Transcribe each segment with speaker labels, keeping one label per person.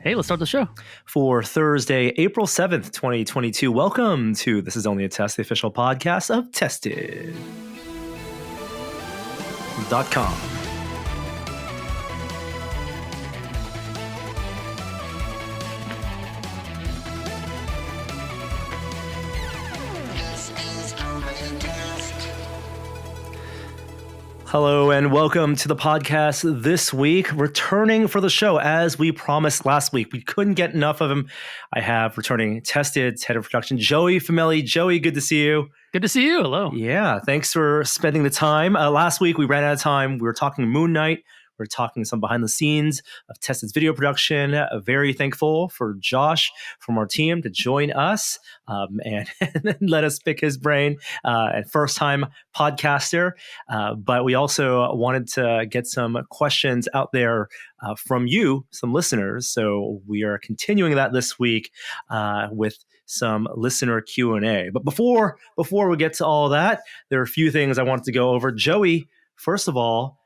Speaker 1: Hey, let's start the show.
Speaker 2: For Thursday, April 7th, 2022. Welcome to This Is Only a Test, the official podcast of Tested.com. Hello and welcome to the podcast this week. Returning for the show as we promised last week. We couldn't get enough of him. I have returning Tested's head of production, Joey Famelli. Joey, good to see you.
Speaker 1: Good to see you. Hello.
Speaker 2: Yeah, thanks for spending the time. Last week we ran out of time. We were talking Moon Knight. We're talking some behind the scenes of Tested's video production. Very thankful for Josh from our team to join us and let us pick his brain. And first time podcaster. But we also wanted to get some questions out there from you, some listeners. So we are continuing that this week with some listener Q&A. But before we get to all that, there are a few things I wanted to go over. Joey, first of all,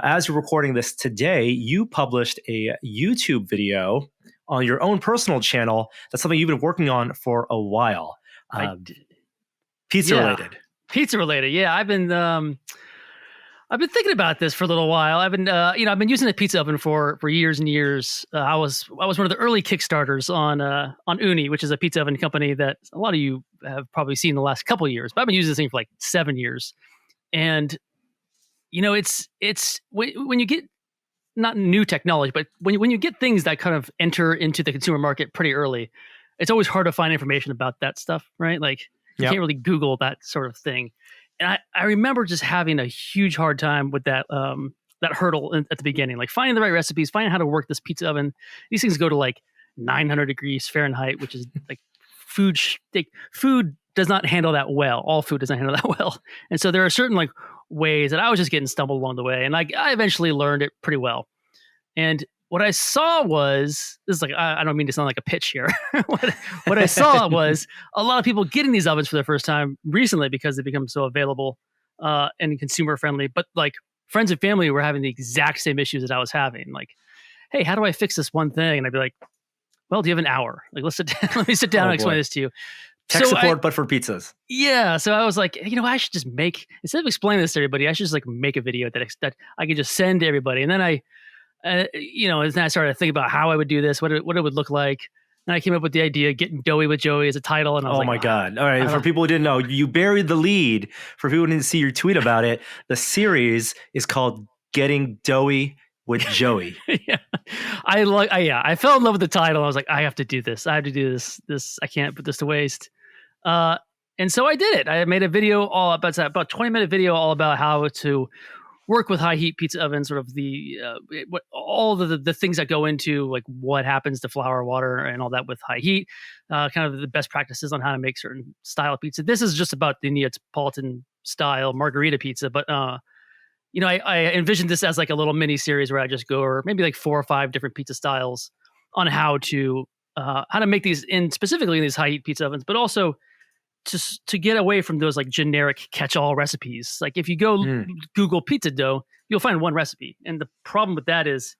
Speaker 2: as you're recording this today, you published a YouTube video on your own personal channel. That's something you've been working on for a while. Pizza related.
Speaker 1: Pizza related. Yeah, I've been thinking about this for a little while. I've been using a pizza oven for years and years. I was one of the early Kickstarters on Uni, which is a pizza oven company that a lot of you have probably seen in the last couple of years. But I've been using this thing for like 7 years, and you know, it's when you get not new technology, but when you get things that kind of enter into the consumer market pretty early, it's always hard to find information about that stuff, right? Like you can't really Google that sort of thing. And I remember just having a huge hard time with that hurdle at the beginning, like finding the right recipes, finding how to work this pizza oven. These things go to like 900 degrees Fahrenheit, which is like food does not handle that well. All food doesn't handle that well. And so there are certain like ways that I was just getting stumbled along the way. And I eventually learned it pretty well. And what I saw was, this is like, I don't mean to sound like a pitch here. what I saw was a lot of people getting these ovens for the first time recently because they become so available and consumer friendly. But like friends and family were having the exact same issues that I was having. Like, hey, how do I fix this one thing? And I'd be like, well, do you have an hour? Like, let me sit down and explain this to you.
Speaker 2: Tech support, but for pizzas. Yeah.
Speaker 1: So I was like, I should just instead of explaining this to everybody, I should just like make a video that I could just send to everybody. And then and then I started to think about how I would do this, what it would look like. And I came up with the idea of Getting Doughy with Joey as a title. And I was
Speaker 2: my God. All right. For people who didn't know, you buried the lead. For people who didn't see your tweet about it, the series is called Getting Doughy with Joey.
Speaker 1: Yeah. I fell in love with the title. I was like, I have to do this. I have to do this. I can't put this to waste. And so I did it. I made a video about 20-minute video all about how to work with high heat pizza ovens, sort of all the things that go into like what happens to flour, water, and all that with high heat, kind of the best practices on how to make certain style of pizza. This is just about the Neapolitan style margherita pizza, but I envisioned this as like a little mini series where I just go over maybe like 4 or 5 different pizza styles on how to make these specifically in these high heat pizza ovens, but also to get away from those like generic catch-all recipes. Like if you go Google pizza dough, you'll find one recipe. And the problem with that is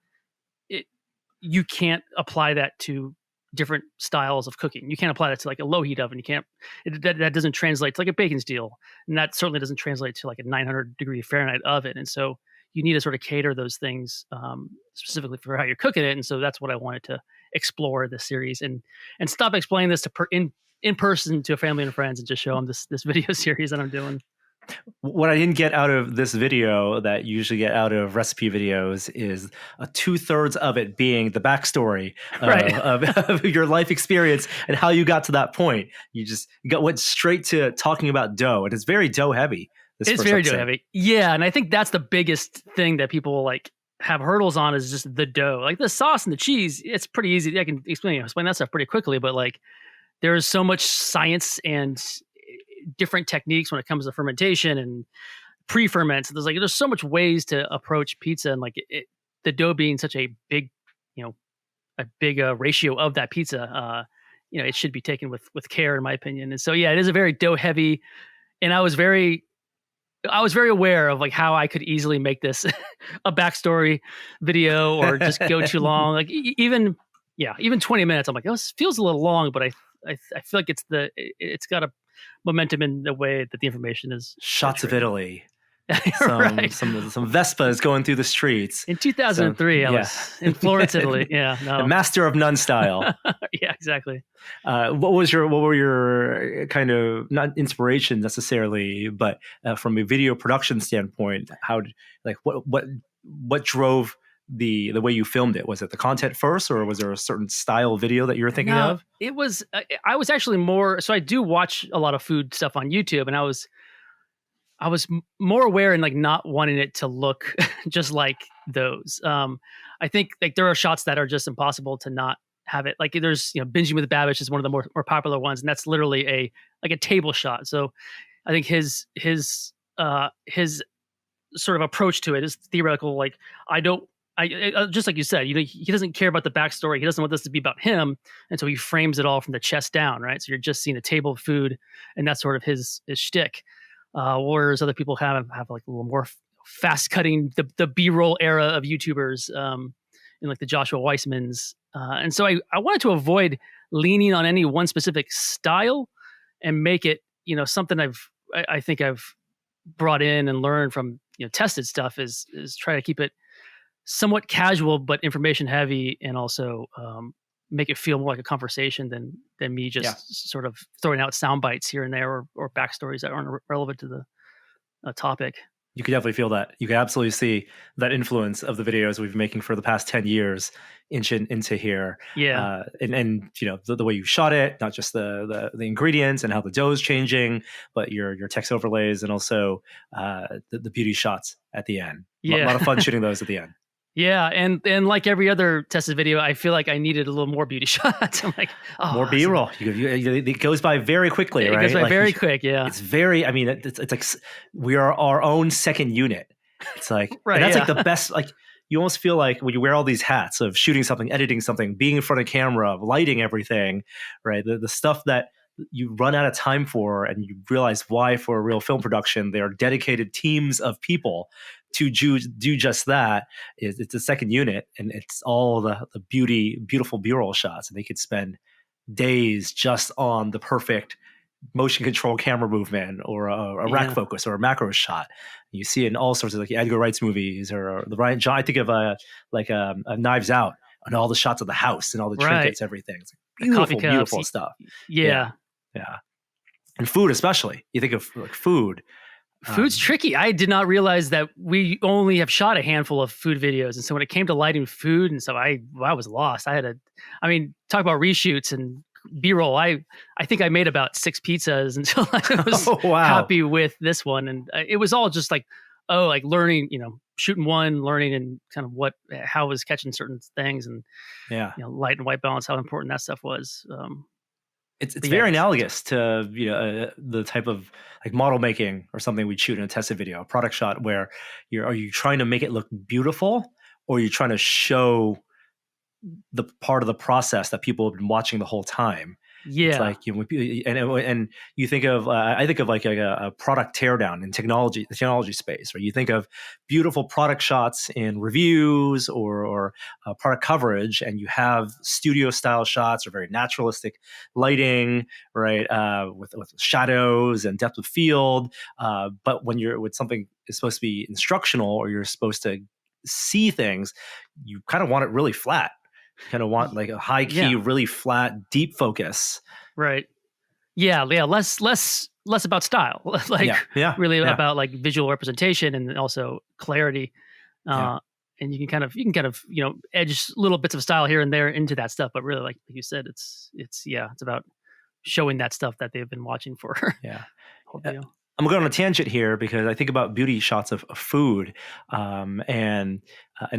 Speaker 1: you can't apply that to different styles of cooking. You can't apply that to like a low heat oven. That doesn't translate to like a bacon steel. And that certainly doesn't translate to like a 900 degree Fahrenheit oven. And so you need to sort of cater those things specifically for how you're cooking it. And so that's what I wanted to explore this series and stop explaining this in person to family and friends and just show them this video series that I'm doing.
Speaker 2: What I didn't get out of this video that you usually get out of recipe videos is 2/3 of it being the backstory of your life experience and how you got to that point. You went straight to talking about dough, and it's very dough heavy.
Speaker 1: It's very dough heavy. Yeah. And I think that's the biggest thing that people like have hurdles on is just the dough. Like the sauce and the cheese, it's pretty easy. I can explain that stuff pretty quickly, but like there's so much science and different techniques when it comes to fermentation and pre-ferments. There's so much ways to approach pizza, and like the dough being such a big, ratio of that pizza, it should be taken with care, in my opinion. And so, yeah, it is a very dough heavy, and I was very aware of like how I could easily make this a backstory video or just go too long. Like even yeah, even 20 minutes, I'm like, oh, this feels a little long, but I feel like it's got a momentum in the way that the information is
Speaker 2: Shots of
Speaker 1: portrayed.
Speaker 2: Italy.
Speaker 1: Right.
Speaker 2: Some Vespas going through the streets.
Speaker 1: In 2003, I
Speaker 2: yeah.
Speaker 1: was in Florence, Italy. Yeah,
Speaker 2: The
Speaker 1: no.
Speaker 2: master of none style.
Speaker 1: Yeah, exactly.
Speaker 2: What were your kind of, not inspiration necessarily, but from a video production standpoint, what drove the way you filmed it? Was it the content first, or was there a certain style video that you were thinking
Speaker 1: No,
Speaker 2: of?
Speaker 1: it was. I was actually more. So I do watch a lot of food stuff on YouTube, and I was more aware and like not wanting it to look just like those. I think like there are shots that are just impossible to not have it. Like there's binging with Babish is one of the more popular ones, and that's literally a table shot. So I think his sort of approach to it is theoretical. Like I just like you said, he doesn't care about the backstory. He doesn't want this to be about him, and so he frames it all from the chest down, right? So you're just seeing a table of food, and that's sort of his shtick. Whereas other people have like a little more fast cutting the B-roll era of YouTubers, in like the Joshua Weissmans. And so I wanted to avoid leaning on any one specific style and make it, something I think I've brought in and learned from, tested stuff is try to keep it somewhat casual, but information heavy, and also, make it feel more like a conversation than me just sort of throwing out sound bites here and there or backstories that aren't relevant to the topic.
Speaker 2: You could definitely feel that. You can absolutely see that influence of the videos we've been making for the past 10 years into here.
Speaker 1: Yeah.
Speaker 2: And the way you shot it, not just the ingredients and how the dough is changing, but your text overlays, and also the beauty shots at the end.
Speaker 1: Yeah.
Speaker 2: A lot of fun shooting those at the end.
Speaker 1: Yeah, and like every other tested video, I feel like I needed a little more beauty shots. I'm like,
Speaker 2: more B-roll. It goes by very quickly, right?
Speaker 1: It goes by very quick, yeah.
Speaker 2: It's very. I mean, it's like we are our own second unit. It's like,
Speaker 1: right,
Speaker 2: and that's
Speaker 1: yeah.
Speaker 2: like the best. Like you almost feel like when you wear all these hats of shooting something, editing something, being in front of camera, lighting everything, right? The stuff that you run out of time for, and you realize why for a real film production there are dedicated teams of people to do just that. It's a second unit, and it's all the beautiful B-roll shots, and they could spend days just on the perfect motion control camera movement, or a rack focus, or a macro shot. You see it in all sorts of like Edgar Wright's movies, or the Ryan John. I think of a Knives Out, and all the shots of the house and all the trinkets, everything. It's like beautiful stuff.
Speaker 1: Yeah.
Speaker 2: And food, especially. You think of like food.
Speaker 1: Food's tricky. I did not realize that we only have shot a handful of food videos, and so when it came to lighting food and stuff, I was lost. Talk about reshoots and B-roll. I think I made about 6 pizzas until I was happy with this one, and it was all just like learning, shooting one, learning and kind of how I was catching certain things, and light and white balance, how important that stuff was.
Speaker 2: It's very analogous to the type of like model making or something we'd shoot in a tested video, a product shot, where are you trying to make it look beautiful, or are you trying to show the part of the process that people have been watching the whole time?
Speaker 1: Yeah,
Speaker 2: it's like and you think of I think of like a product teardown in the technology space, or you think of beautiful product shots in reviews or product coverage, and you have studio style shots or very naturalistic lighting, right, with shadows and depth of field. But when you're with something is supposed to be instructional, or you're supposed to see things, you kind of want it really flat. Kind of want like a high key, really flat, deep focus.
Speaker 1: Right. Yeah. Less about style, really about like visual representation and also clarity. And you can kind of edge little bits of style here and there into that stuff, but really, like you said, it's about showing that stuff that they've been watching for. Whole video.
Speaker 2: I'm going on a tangent here because I think about beauty shots of food, and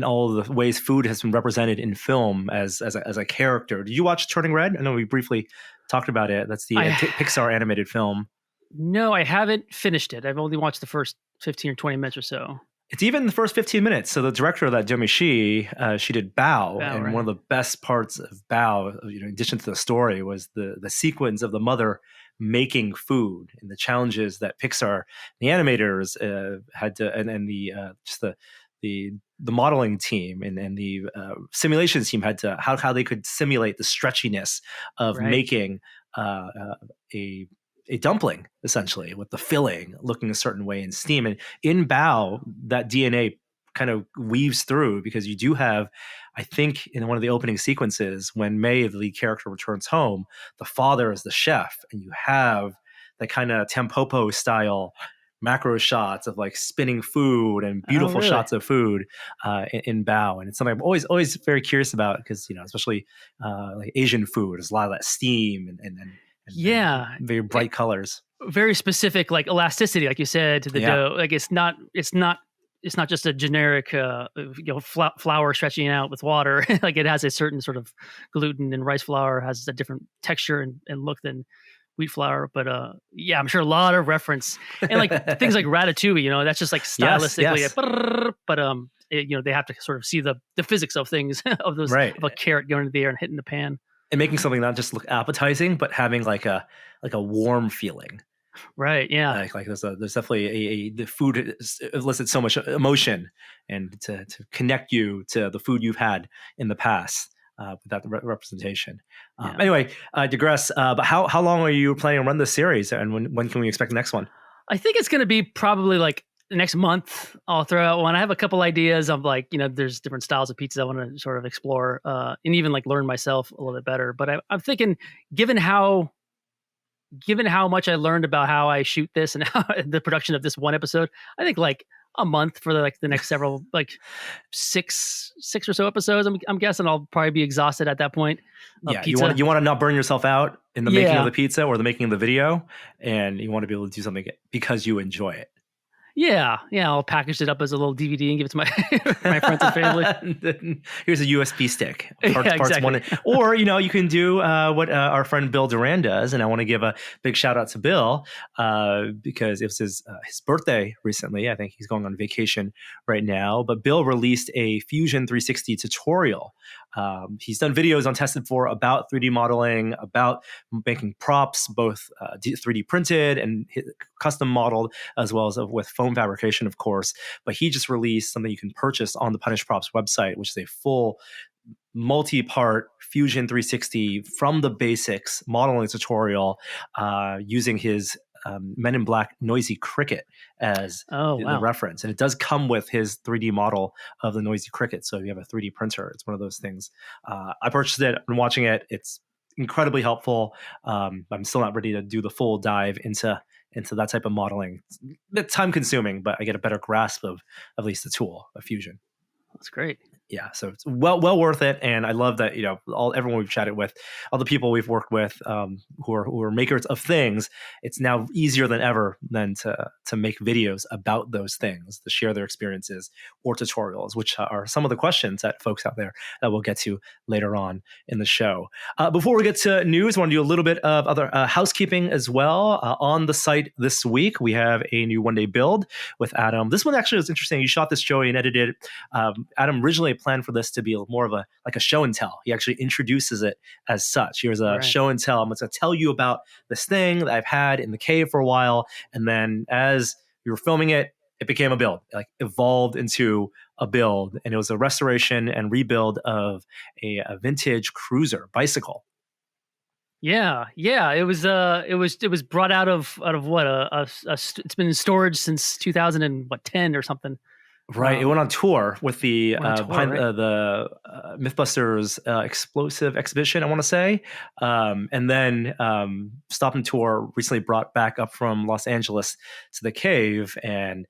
Speaker 2: all the ways food has been represented in film as a character. Did you watch Turning Red? I know we briefly talked about it. That's the Pixar animated film.
Speaker 1: No, I haven't finished it. I've only watched the first 15 or 20 minutes or so.
Speaker 2: It's even the first 15 minutes. So the director of that, Domi Shi, she did Bao, and right. One of the best parts of Bao, in addition to the story, was the sequence of the mother making food and the challenges that Pixar, the animators, had to, and the the modeling team and the simulations team had to how they could simulate the stretchiness of
Speaker 1: Right.
Speaker 2: making a dumpling, essentially, with the filling looking a certain way in steam. And in Bao, that DNA kind of weaves through, because you do have, I think, in one of the opening sequences, when May, the lead character, returns home, the father is the chef, and you have that kind of Tampopo style macro shots of like spinning food and beautiful
Speaker 1: really?
Speaker 2: shots of food in Bao. And it's something I'm always very curious about, because, especially like Asian food, there's a lot of that steam and
Speaker 1: Yeah.
Speaker 2: very bright colors.
Speaker 1: Very specific, like elasticity, like you said, to the dough. Like it's not just a generic flour stretching out with water. Like it has a certain sort of gluten, and rice flour has a different texture and look than wheat flour. But yeah, I'm sure a lot of reference, and like things like ratatouille, that's just like stylistically.
Speaker 2: Yes.
Speaker 1: But they have to sort of see the physics of things of those
Speaker 2: Right.
Speaker 1: of a carrot going into the air and hitting the pan.
Speaker 2: And making something not just look appetizing, but having like a warm feeling.
Speaker 1: Right. Yeah.
Speaker 2: Like there's definitely the food elicits so much emotion, and to connect you to the food you've had in the past without the representation.
Speaker 1: Yeah.
Speaker 2: Anyway, I digress. But how long are you planning to run this series, and when can we expect the next one?
Speaker 1: I think it's going to be probably like the next month. I'll throw out one. I have a couple ideas of like, there's different styles of pizza I want to sort of explore and even like learn myself a little bit better. But I'm thinking, given how much I learned about how I shoot this and how the production of this one episode, I think like a month for the next several, like six or so episodes. I'm guessing I'll probably be exhausted at that point.
Speaker 2: Yeah,
Speaker 1: pizza.
Speaker 2: you want to not burn yourself out in the making of the pizza or the making of the video, and you want to be able to do something because you enjoy it.
Speaker 1: Yeah, I'll package it up as a little DVD and give it to my my friends and family.
Speaker 2: Here's a USB stick. Parts
Speaker 1: exactly.
Speaker 2: one. Or, you can do what our friend Bill Duran does. And I want to give a big shout out to Bill because it was his birthday recently. I think he's going on vacation right now. But Bill released a Fusion 360 tutorial. He's done videos on Tested for about 3D modeling, about making props, both 3D printed and custom modeled, as well as with foam fabrication, of course. But he just released something you can purchase on the Punish Props website, which is a full multi-part Fusion 360 from the basics modeling tutorial using his Men in Black Noisy Cricket as the reference. And it does come with his 3D model of the Noisy Cricket. So if you have a 3D printer, it's one of those things. I purchased it. I've been watching it. It's incredibly helpful. I'm still not ready to do the full dive into that type of modeling. It's a bit time consuming, but I get a better grasp of at least the tool of Fusion.
Speaker 1: That's great.
Speaker 2: Yeah, so it's well worth it, and I love that everyone we've chatted with, all the people we've worked with who are makers of things. It's now easier than ever than to make videos about those things, to share their experiences or tutorials, which are some of the questions that folks out there that we'll get to later on in the show. Before we get to news, I want to do a little bit of other housekeeping as well. On the site this week, we have a new one-day build with Adam. This one actually was interesting. You shot this, Joey, and edited. Adam originally planned for this to be more of a show and tell. He actually introduces it as such. Here's a show and tell. I'm going to tell you about this thing that I've had in the cave for a while, and then as you were filming it, it became a build, like evolved into a build, and it was a restoration and rebuild of a vintage cruiser bicycle.
Speaker 1: Yeah. It was brought out of what it's been in storage since 2010 or something.
Speaker 2: Right, it went on tour with the the MythBusters explosive exhibition, I want to say, and then Stop and Tour recently brought back up from Los Angeles to the cave, and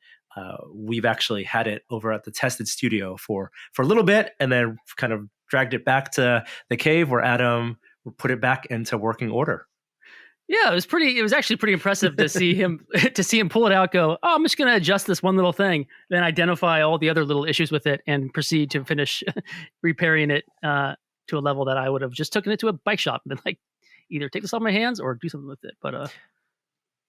Speaker 2: we've actually had it over at the Tested studio for a little bit, and then kind of dragged it back to the cave where Adam put it back into working order.
Speaker 1: Yeah, it was actually pretty impressive to see him pull it out, go, I'm just going to adjust this one little thing, then identify all the other little issues with it and proceed to finish repairing it to a level that I would have just taken it to a bike shop and been like, either take this off my hands or do something with it. But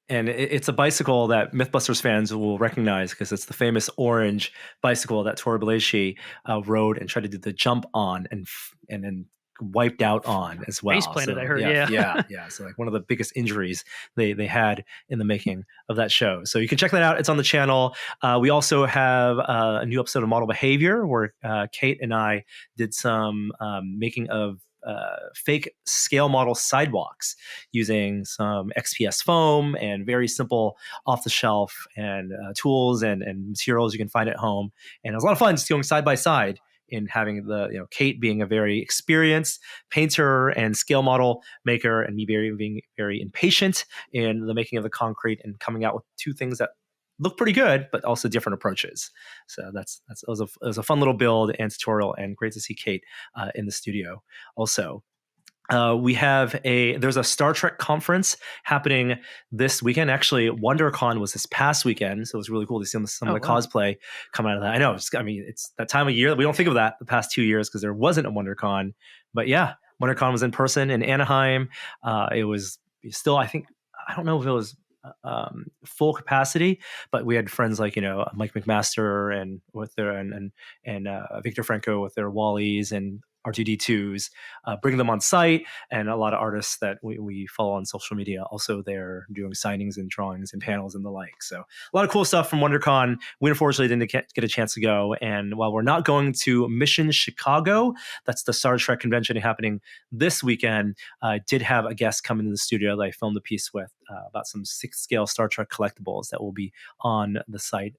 Speaker 2: and it's a bicycle that MythBusters fans will recognize because it's the famous orange bicycle that Tori Belleci rode and tried to do the jump on and then wiped out on as well.
Speaker 1: Face planted,
Speaker 2: So,
Speaker 1: I heard. Yeah.
Speaker 2: So like one of the biggest injuries they had in the making of that show. So you can check that out. It's on the channel. We also have a new episode of Model Behavior where Kate and I did some making of fake scale model sidewalks using some XPS foam and very simple off the shelf and tools and materials you can find at home. And it was a lot of fun just going side by side in having Kate being a very experienced painter and scale model maker, and me being very impatient in the making of the concrete and coming out with two things that look pretty good, but also different approaches. So it was a fun little build and tutorial, and great to see Kate in the studio also. There's a Star Trek conference happening this weekend. Actually, WonderCon was this past weekend, so it was really cool to see some of the cosplay come out of that. I know, it's that time of year that we don't think of that the past 2 years because there wasn't a WonderCon, but yeah, WonderCon was in person in Anaheim. It was still, I don't know if it was full capacity, but we had friends like Mike McMaster and Victor Franco with their Wallies and R2D2s, bring them on site, and a lot of artists that we follow on social media also there doing signings and drawings and panels and the like. So a lot of cool stuff from WonderCon. We unfortunately didn't get a chance to go, and while we're not going to Mission Chicago, that's the Star Trek convention happening this weekend, I did have a guest come into the studio that I filmed a piece with about some 6-scale Star Trek collectibles that will be on the site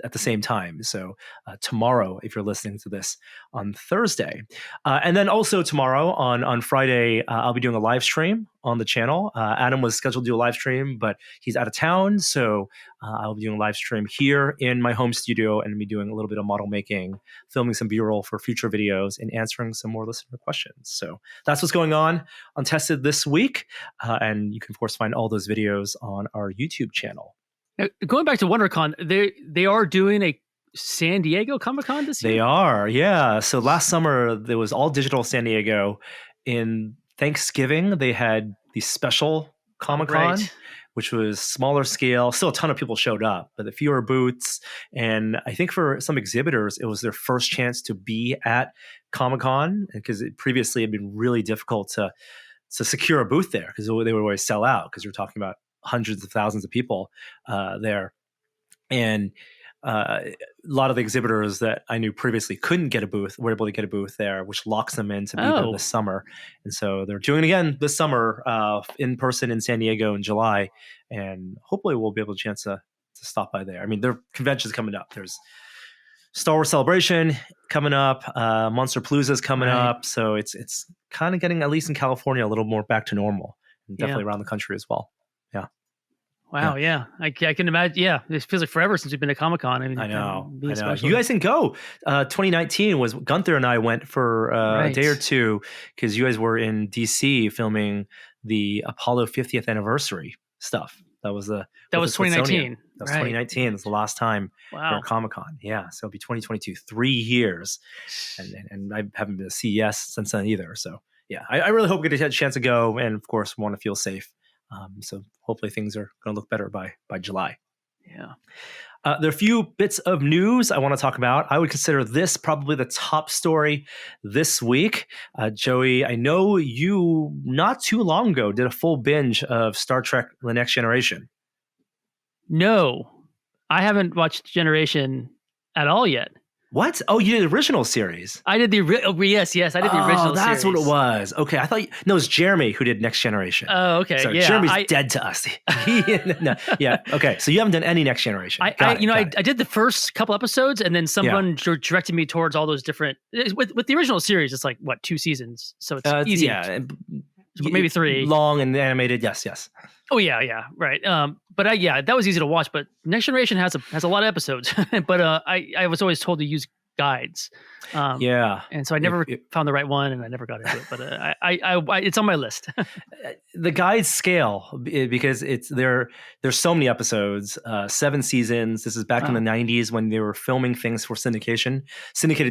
Speaker 2: at the same time. So tomorrow, if you're listening to this on Thursday, and then also tomorrow on Friday, I'll be doing a live stream on the channel. Adam was scheduled to do a live stream, but he's out of town. So I'll be doing a live stream here in my home studio and be doing a little bit of model making, filming some B-roll for future videos, and answering some more listener questions. So that's what's going on Tested this week. And you can, of course, find all those videos on our YouTube channel.
Speaker 1: Now, going back to WonderCon, they are doing a San Diego Comic-Con this year?
Speaker 2: They are, yeah. So last summer, there was all digital San Diego. In Thanksgiving, they had the special Comic-Con, which was smaller scale. Still a ton of people showed up, but the fewer booths. And I think for some exhibitors, it was their first chance to be at Comic-Con, because it previously had been really difficult to secure a booth there because they would always sell out, because you're talking about hundreds of thousands of people there. And a lot of the exhibitors that I knew previously couldn't get a booth were able to get a booth there, which locks them in to be there this summer. And so they're doing it again this summer in person in San Diego in July. And hopefully we'll be able to chance to stop by there. I mean, their convention's coming up. There's Star Wars Celebration coming up. Monster Palooza is coming up. So it's kind of getting, at least in California, a little more back to normal, and definitely around the country as well. Yeah.
Speaker 1: Wow. Yeah. I can imagine. Yeah. It feels like forever since we've been to Comic-Con. I mean,
Speaker 2: I know. You guys can go. 2019 was Gunther and I went for a day or two, because you guys were in DC filming the Apollo 50th anniversary stuff. That was
Speaker 1: 2019.
Speaker 2: That was 2019. It was the last time we were at Comic-Con. Yeah. So it'll be 2022, 3 years. And I haven't been to CES since then either. So yeah, I really hope we get a chance to go, and of course want to feel safe. So hopefully things are going to look better by July.
Speaker 1: Yeah.
Speaker 2: There are a few bits of news I want to talk about. I would consider this probably the top story this week. Joey, I know you not too long ago did a full binge of Star Trek: The Next Generation.
Speaker 1: No, I haven't watched Generation at all yet.
Speaker 2: What? Oh, you did the original series.
Speaker 1: I did the yes. I did the original.
Speaker 2: That's
Speaker 1: series.
Speaker 2: What it was. Okay, I thought it was Jeremy who did Next Generation.
Speaker 1: Oh, okay.
Speaker 2: So Jeremy's dead to us. No, yeah. Okay, so you haven't done any Next Generation.
Speaker 1: I did the first couple episodes, and then someone directed me towards all those different. With the original series, it's like 2 seasons, so it's easy.
Speaker 2: Yeah,
Speaker 1: maybe 3.
Speaker 2: Long and animated. Yes.
Speaker 1: Oh yeah, right. But that was easy to watch. But Next Generation has a lot of episodes. But I was always told to use guides. And so I never found the right one, and I never got into it. But I it's on my list.
Speaker 2: The guides scale because there's so many episodes, 7 seasons. This is back in the 90s when they were filming things for syndicated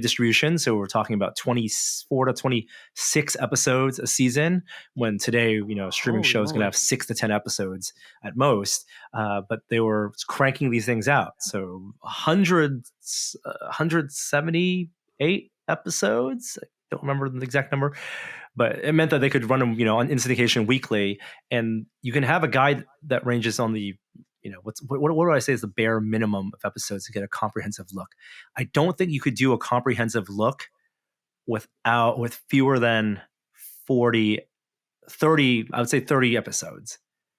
Speaker 2: distribution. So we're talking about 24 to 26 episodes a season. When today, streaming shows going to have 6 to 10 episodes at most. But they were cranking these things out. So 178 episodes. don't remember the exact number, but it meant that they could run them, on in syndication weekly, and you can have a guide that ranges on the, what do I say is the bare minimum of episodes to get a comprehensive look. I don't think you could do a comprehensive look with fewer than 40, 30, I would say 30 episodes.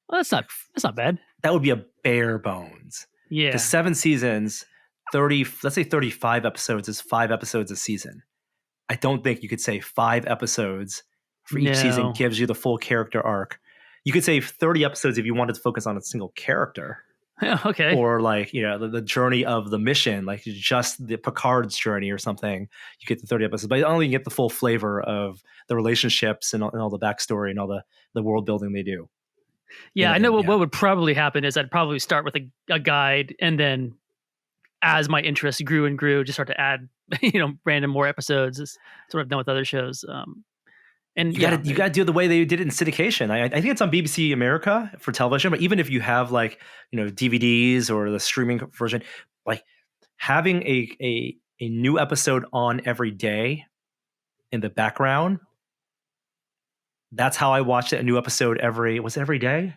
Speaker 1: Well, that's not bad.
Speaker 2: That would be a bare bones.
Speaker 1: Yeah.
Speaker 2: Because 7 seasons, 30, let's say 35 episodes is 5 episodes a season. I don't think you could say 5 episodes for each season gives you the full character arc. You could say 30 episodes if you wanted to focus on a single character.
Speaker 1: Okay.
Speaker 2: Or like, the journey of the mission, like just the Picard's journey or something. You get the 30 episodes, but you only get the full flavor of the relationships and all the backstory and all the world building they do.
Speaker 1: Yeah, I know what would probably happen is I'd probably start with a guide, and then as my interest grew and grew, just start to add, random more episodes. As sort of done with other shows. And you got
Speaker 2: to do it the way they did it in syndication. I think it's on BBC America for television, but even if you have like, DVDs or the streaming version, like having a new episode on every day in the background. That's how I watched it. A new episode every day?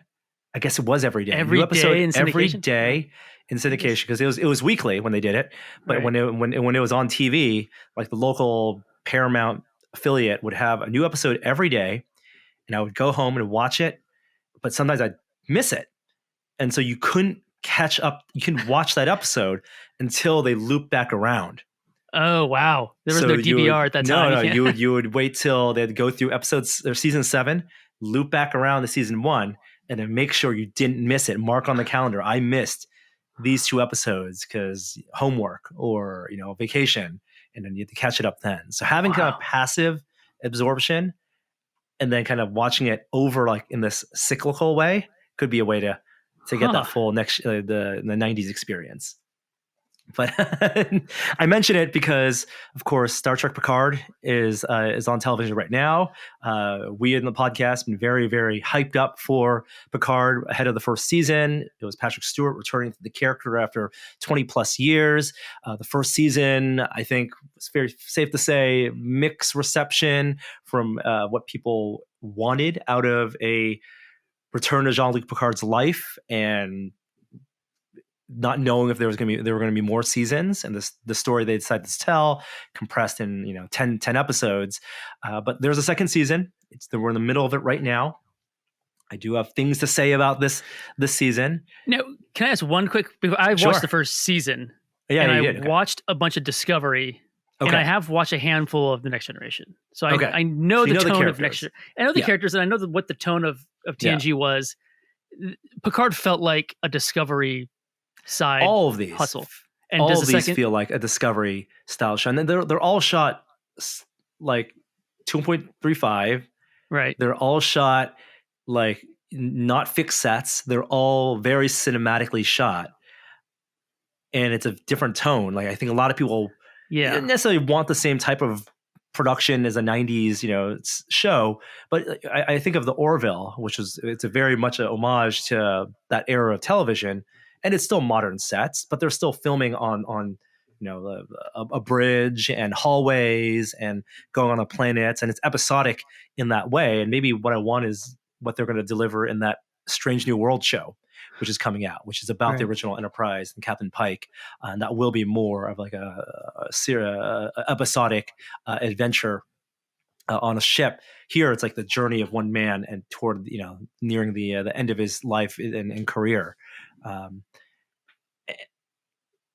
Speaker 2: I guess it was every day.
Speaker 1: Every
Speaker 2: new episode
Speaker 1: day in syndication?
Speaker 2: Every day in syndication, because it was weekly when they did it. But when it was on TV, like the local Paramount affiliate would have a new episode every day, and I would go home and watch it. But sometimes I'd miss it, and so you couldn't catch up. You couldn't watch that episode until they looped back around.
Speaker 1: Oh wow! There was no DVR at that time.
Speaker 2: No, you would wait till they'd go through episodes or season 7, loop back around to season 1, and then make sure you didn't miss it. Mark on the calendar. I missed these 2 episodes because homework or vacation, and then you have to catch it up then. So having kind of passive absorption, and then kind of watching it over like in this cyclical way could be a way to get that full the 90s experience. But I mention it because, of course, Star Trek Picard is on television right now. We in the podcast been very, very hyped up for Picard ahead of the first season. It was Patrick Stewart returning to the character after 20 plus years. The first season, I think it's very safe to say, mixed reception from what people wanted out of a return to Jean-Luc Picard's life, and not knowing if there were going to be more seasons, and the story they decided to tell compressed in 10 episodes. But there's a second season. We're in the middle of it right now. I do have things to say about this season.
Speaker 1: Now, can I ask one quick? I watched the first season, and I watched a bunch of Discovery, and I have watched a handful of The Next Generation. So I know the tone of Next Generation. I know the characters, and I know what the tone of TNG was. Picard felt like a Discovery side
Speaker 2: all of these
Speaker 1: hustle, and
Speaker 2: all of these feel like a Discovery style show, and then they're all shot like 2.35.
Speaker 1: Right,
Speaker 2: they're all shot like not fixed sets. They're all very cinematically shot, and it's a different tone. Like I think a lot of people didn't necessarily want the same type of production as a 90s show, but I think of the Orville, which it's a very much a homage to that era of television. And it's still modern sets, but they're still filming on a bridge and hallways and going on a planet, and it's episodic in that way. And maybe what I want is what they're going to deliver in that Strange New World show, which is coming out, which is about the original Enterprise and Captain Pike, and that will be more of like a episodic adventure on a ship. Here, it's like the journey of one man and toward nearing the end of his life and career.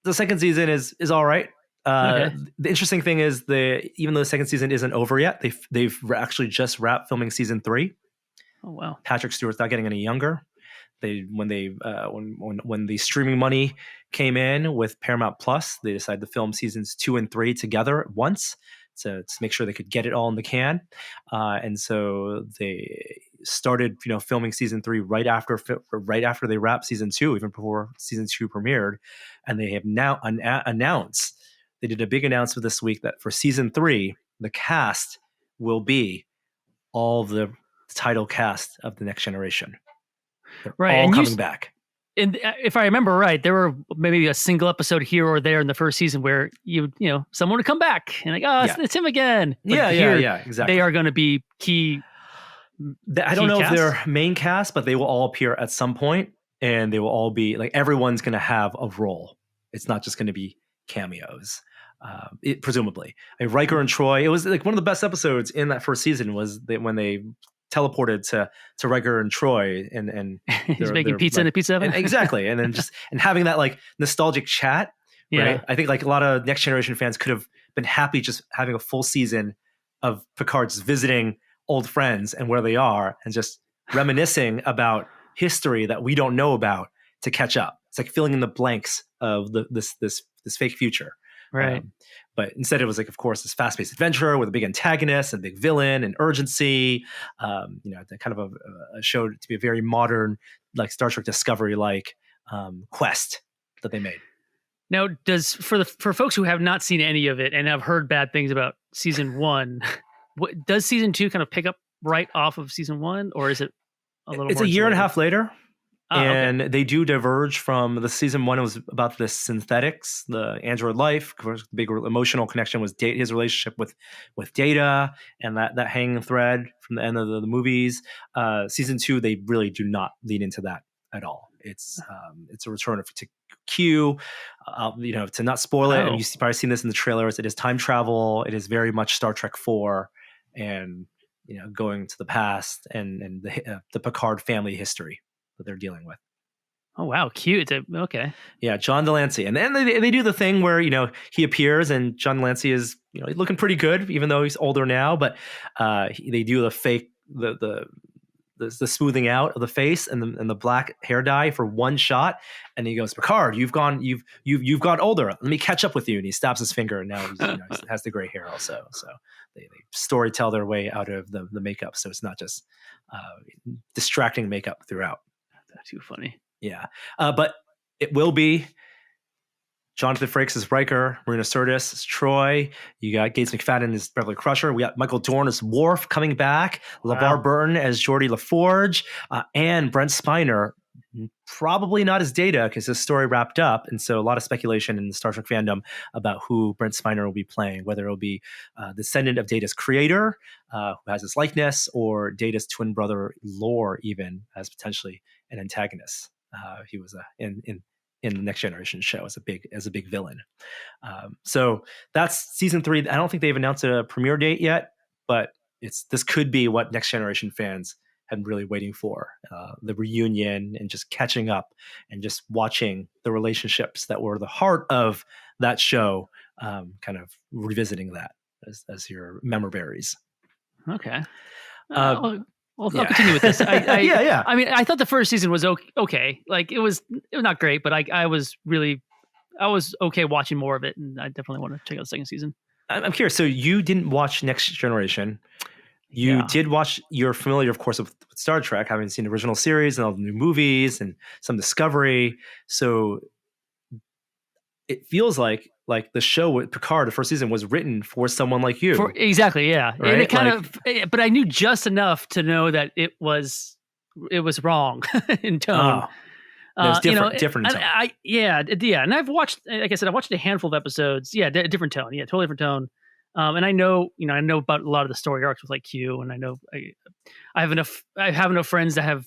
Speaker 2: The second season is all right. The interesting thing is even though the second season isn't over yet, they've actually just wrapped filming season 3.
Speaker 1: Oh wow!
Speaker 2: Patrick Stewart's not getting any younger. When the streaming money came in with Paramount Plus, they decided to film seasons 2 and 3 together at once to make sure they could get it all in the can. And so they started, filming season 3 right after they wrapped season 2, even before season 2 premiered. And they have now announced, they did a big announcement this week that for season 3, the cast will be all the title cast of The Next Generation. They're all coming back.
Speaker 1: And if I remember right, there were maybe a single episode here or there in the first season where someone would come back and like, oh, it's him again. But
Speaker 2: yeah, exactly.
Speaker 1: They are going to be key.
Speaker 2: I don't know
Speaker 1: cast?
Speaker 2: if they're main cast, but they will all appear at some point, and they will all be like everyone's going to have a role. It's not just going to be cameos. Presumably, like Riker and Troy. It was like one of the best episodes in that first season was when they teleported to Riker and Troy, and
Speaker 1: he's making pizza in a pizza oven.
Speaker 2: Exactly, and then and having that like nostalgic chat.
Speaker 1: Yeah.
Speaker 2: Right? I think like a lot of Next Generation fans could have been happy just having a full season of Picard just visiting old friends and where they are, and just reminiscing about history that we don't know about to catch up. It's like filling in the blanks of this fake future.
Speaker 1: Right.
Speaker 2: But instead it was like, of course, this fast-paced adventure with a big antagonist and a big villain and urgency. Kind of a show to be a very modern, like Star Trek Discovery like quest that they made.
Speaker 1: Now, for folks who have not seen any of it and have heard bad things about season 1, does season 2 kind of pick up right off of season 1, or is it a little?
Speaker 2: It's
Speaker 1: more
Speaker 2: a year and a half later. And
Speaker 1: okay.
Speaker 2: They do diverge from the season 1. It was about the synthetics, the android life. Of course, the big emotional connection was his relationship with Data, and that hanging thread from the end of the movies. Season 2, they really do not lean into that at all. It's a return to Q. To not spoil it, and you've probably seen this in the trailers. It is time travel. It is very much Star Trek 4, and going to the past and the Picard family history that they're dealing with.
Speaker 1: Oh wow, cute. Okay.
Speaker 2: Yeah, John Delancey. And then they do the thing where, he appears and John Delancey is, looking pretty good, even though he's older now, but they do the fake the smoothing out of the face and the black hair dye for one shot, and he goes, Picard, you've got older. Let me catch up with you. And he stabs his finger, and now he has the gray hair also. So they story tell their way out of the makeup, so it's not just distracting makeup throughout.
Speaker 1: That's too funny.
Speaker 2: Yeah. But it will be Jonathan Frakes as Riker, Marina Sirtis as Troy. You got Gates McFadden as Beverly Crusher. We got Michael Dorn as Worf coming back. Wow. LeVar Burton as Geordi LaForge. And Brent Spiner, probably not as Data because his story wrapped up. And so a lot of speculation in the Star Trek fandom about who Brent Spiner will be playing, whether it'll be descendant of Data's creator, who has his likeness, or Data's twin brother, Lore, even as potentially an antagonist. He was in the Next Generation show as a big villain. So that's season 3. I don't think they've announced a premiere date yet, but this could be what Next Generation fans had been really waiting for, the reunion and just catching up and just watching the relationships that were the heart of that show, kind of revisiting that as your memories.
Speaker 1: Okay. I'll continue with this.
Speaker 2: Yeah.
Speaker 1: I mean, I thought the first season was okay. Like it was not great, but I was okay watching more of it, and I definitely want to check out the second season.
Speaker 2: I'm curious. So you didn't watch Next Generation. You did watch. You're familiar, of course, with Star Trek, having seen the original series and all the new movies and some Discovery. So it feels like the show with Picard, the first season, was written for someone like you.
Speaker 1: Exactly, yeah.
Speaker 2: Right?
Speaker 1: And it kind of, but I knew just enough to know that it was wrong in tone.
Speaker 2: There's different tone.
Speaker 1: And I've watched, like I said, I've watched a handful of episodes. Yeah, different tone. Yeah, totally different tone. And I know about a lot of the story arcs with like Q, and I know I have enough friends that have,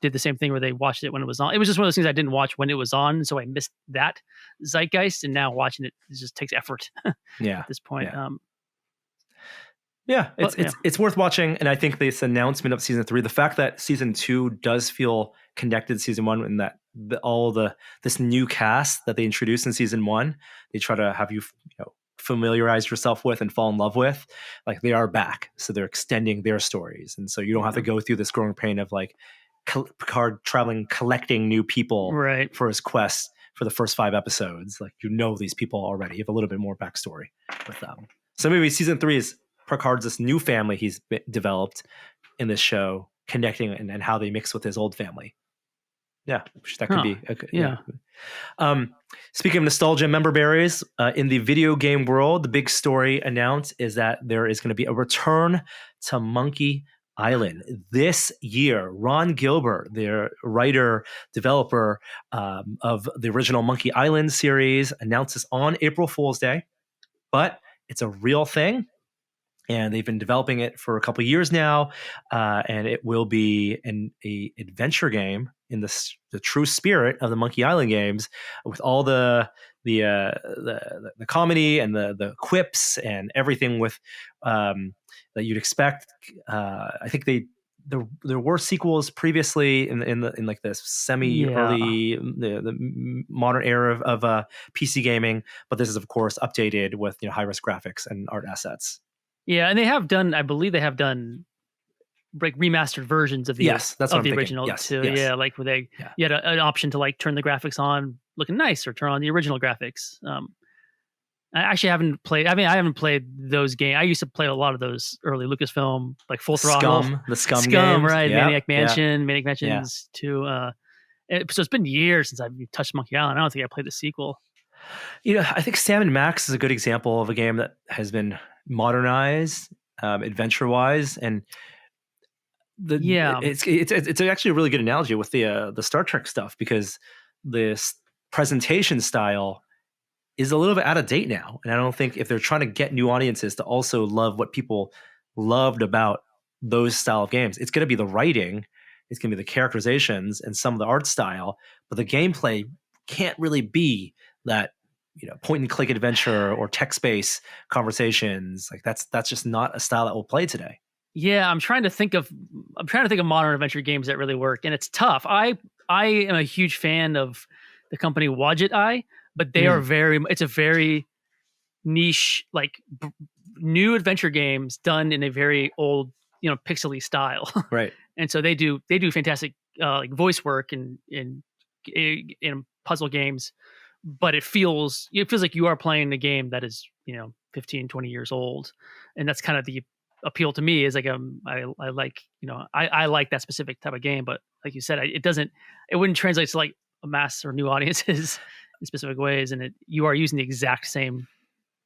Speaker 1: did the same thing where they watched it when it was on. It was just one of those things I didn't watch when it was on, so I missed that zeitgeist, and now watching it just takes effort.
Speaker 2: Yeah.
Speaker 1: At this point.
Speaker 2: Yeah. It's worth watching, and I think this announcement of season 3, the fact that season 2 does feel connected to season 1, and that this new cast that they introduced in season 1, they try to have you familiarize yourself with and fall in love with, like they are back, so they're extending their stories, and so you don't have to go through this growing pain of like Picard traveling, collecting new people for his quest for the first 5 episodes. Like these people already. You have a little bit more backstory with them. So maybe season 3 is Picard's this new family he's developed in this show, connecting and how they mix with his old family. Yeah, that could be. Yeah. Speaking of nostalgia, member berries, in the video game world, the big story announced is that there is going to be a return to Monkey Island. This year, Ron Gilbert, the writer, developer of the original Monkey Island series, announced this on April Fool's Day, but it's a real thing. And they've been developing it for a couple of years now, and it will be a adventure game in the true spirit of the Monkey Island games, with all the comedy and the quips and everything with that you'd expect. I think there were sequels previously in like this semi early the modern era of PC gaming, but this is of course updated with high res graphics and art assets.
Speaker 1: Yeah, and they have done, I believe they have done like remastered versions of the original too. Yes. Yeah, like where they you had an option to like turn the graphics on looking nice or turn on the original graphics. I actually haven't played. I mean, I haven't played those games. I used to play a lot of those early Lucasfilm, like Full Throttle,
Speaker 2: the Scum games.
Speaker 1: Right? Yeah, Maniac Mansions too. So it's been years since I've touched Monkey Island. I don't think I played the sequel.
Speaker 2: I think Sam & Max is a good example of a game that has been modernized, adventure-wise, and it's actually a really good analogy with the Star Trek stuff, because this presentation style is a little bit out of date now, and I don't think if they're trying to get new audiences to also love what people loved about those style of games, it's going to be the writing, it's going to be the characterizations, and some of the art style, but the gameplay can't really be that point and click adventure or text-based conversations. Like that's just not a style that will play today.
Speaker 1: Yeah, I'm trying to think of modern adventure games that really work, and it's tough. I am a huge fan of the company Wadjet Eye, but they are it's a very niche, like new adventure games done in a very old, pixely style.
Speaker 2: Right.
Speaker 1: And so they do fantastic like voice work in puzzle games, but it feels like you are playing a game that is 15, 20 years old, and that's kind of the appeal to me. Is like I like I like that specific type of game, but like you said, it wouldn't translate to like a mass or new audiences in specific ways, and you are using the exact same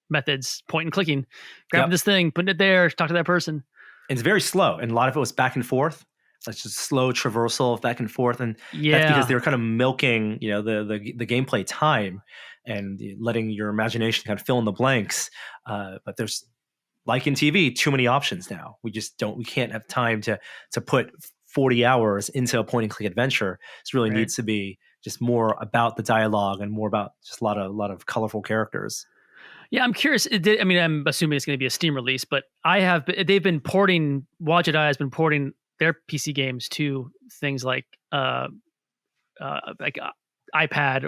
Speaker 1: methods, point and clicking, grabbing this thing, putting it there, talk to that person.
Speaker 2: And it's very slow, and a lot of it was back and forth. It's just slow traversal of back and forth, and that's because they were kind of milking, the gameplay time and letting your imagination kind of fill in the blanks. But there's, like in TV, too many options now. We can't have time to put 40 hours into a point and click adventure. This really needs to be just more about the dialogue and more about just a lot of colorful characters.
Speaker 1: Yeah, I'm curious. I'm assuming it's going to be a Steam release, but they've been porting. Wadjet Eye has been porting their PC games to things like iPad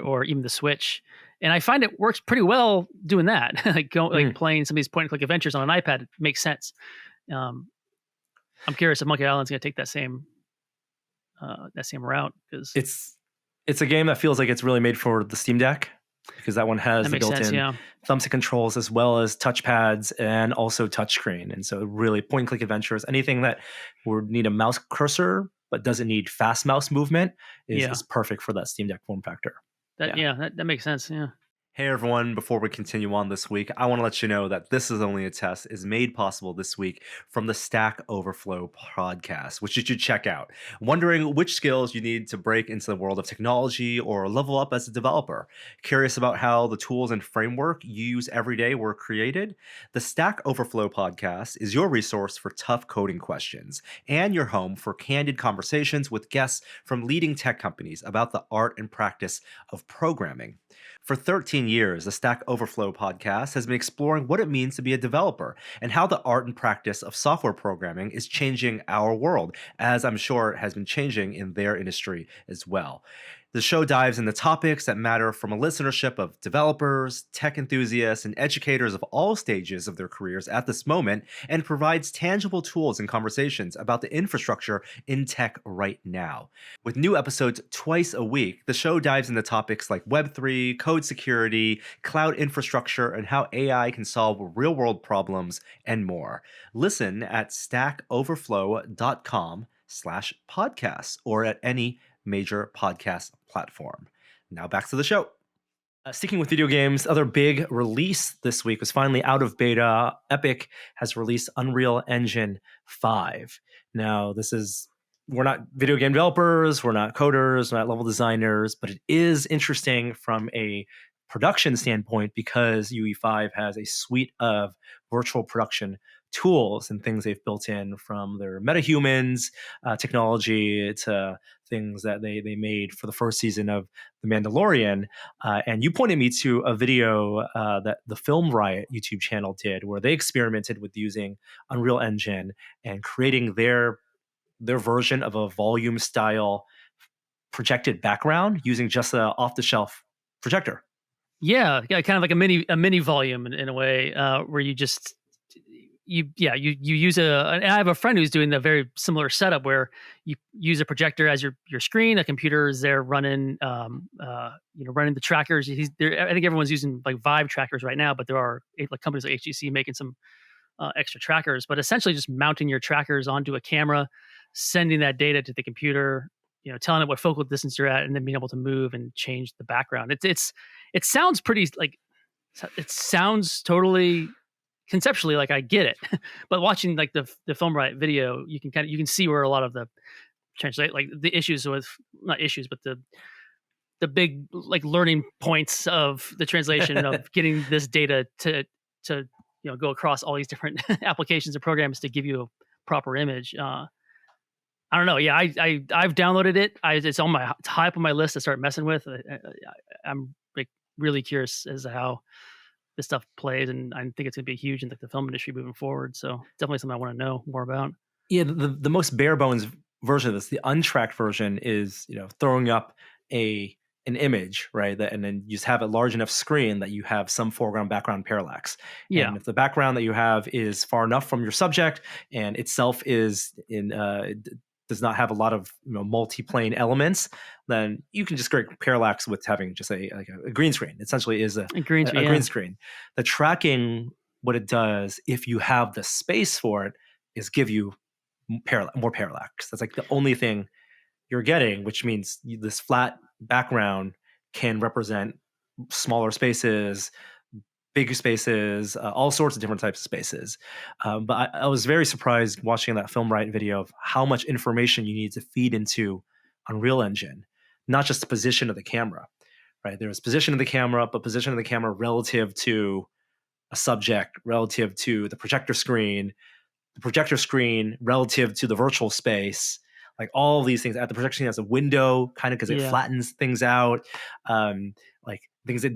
Speaker 1: or even the Switch, and I find it works pretty well doing that. like playing some of these point and click adventures on an iPad makes sense. I'm curious if Monkey Island's going to take that same route, because
Speaker 2: it's a game that feels like it's really made for the Steam Deck, because that one has the built-in thumbstick controls as well as touchpads and also touchscreen. And so really point and click adventures, anything that would need a mouse cursor but doesn't need fast mouse movement is perfect for that Steam Deck form factor.
Speaker 1: That makes sense. Yeah.
Speaker 2: Hey everyone, before we continue on this week, I want to let you know that This Is Only a Test is made possible this week from the Stack Overflow podcast, which you should check out. Wondering which skills you need to break into the world of technology or level up as a developer? Curious about how the tools and framework you use every day were created? The Stack Overflow podcast is your resource for tough coding questions and your home for candid conversations with guests from leading tech companies about the art and practice of programming. For 13 years, the Stack Overflow podcast has been exploring what it means to be a developer and how the art and practice of software programming is changing our world, as I'm sure it has been changing in their industry as well. The show dives into topics that matter from a listenership of developers, tech enthusiasts, and educators of all stages of their careers at this moment, and provides tangible tools and conversations about the infrastructure in tech right now. With new episodes twice a week, the show dives into topics like Web3, code security, cloud infrastructure, and how AI can solve real-world problems, and more. Listen at stackoverflow.com/podcasts or at any major podcast platform. Now back to the show. Sticking with video games, other big release this week was finally out of beta. Epic has released Unreal Engine 5. Now, we're not video game developers, we're not coders, we're not level designers, but it is interesting from a production standpoint because UE5 has a suite of virtual production tools and things they've built in, from their metahumans technology to things that they made for the first season of The Mandalorian. And you pointed me to a video that the Film Riot YouTube channel did, where they experimented with using Unreal Engine and creating their version of a volume style projected background using just a off the shelf projector.
Speaker 1: Yeah, kind of like a mini volume in a way, where you just you use and I have a friend who's doing a very similar setup where you use a projector as your screen. A computer is there running running the trackers. I think everyone's using like Vive trackers right now, but there are like companies like HTC making some extra trackers. But essentially, just mounting your trackers onto a camera, sending that data to the computer, telling it what focal distance you're at, and then being able to move and change the background. It sounds pretty like it sounds totally conceptually like I get it, but watching like the Film Riot video, you can see where a lot of the translate, like the issues with, not issues, but the big like learning points of the translation of getting this data to go across all these different applications and programs to give you a proper image. I don't know. Yeah, I've downloaded it. It's high up on my list to start messing with. I'm like really curious as to how this stuff plays, and I think it's going to be huge in the film industry moving forward. So definitely something I want to know more about.
Speaker 2: Yeah, the most bare bones version of this, the untracked version, is throwing up an image, right? And then you just have a large enough screen that you have some foreground background parallax.
Speaker 1: Yeah.
Speaker 2: And if the background that you have is far enough from your subject and itself does not have a lot of multi-plane elements, then you can just create parallax with having just a green screen. Essentially is a green screen. The tracking, what it does, if you have the space for it, is give you more parallax. That's like the only thing you're getting, which means this flat background can represent smaller spaces, bigger spaces, all sorts of different types of spaces. But I was very surprised watching that Film Riot video of how much information you need to feed into Unreal Engine, not just the position of the camera, right? There's position of the camera, but position of the camera relative to a subject, relative to the projector screen relative to the virtual space, like all of these things. At the projector screen has a window, kind of because it flattens things out, like things that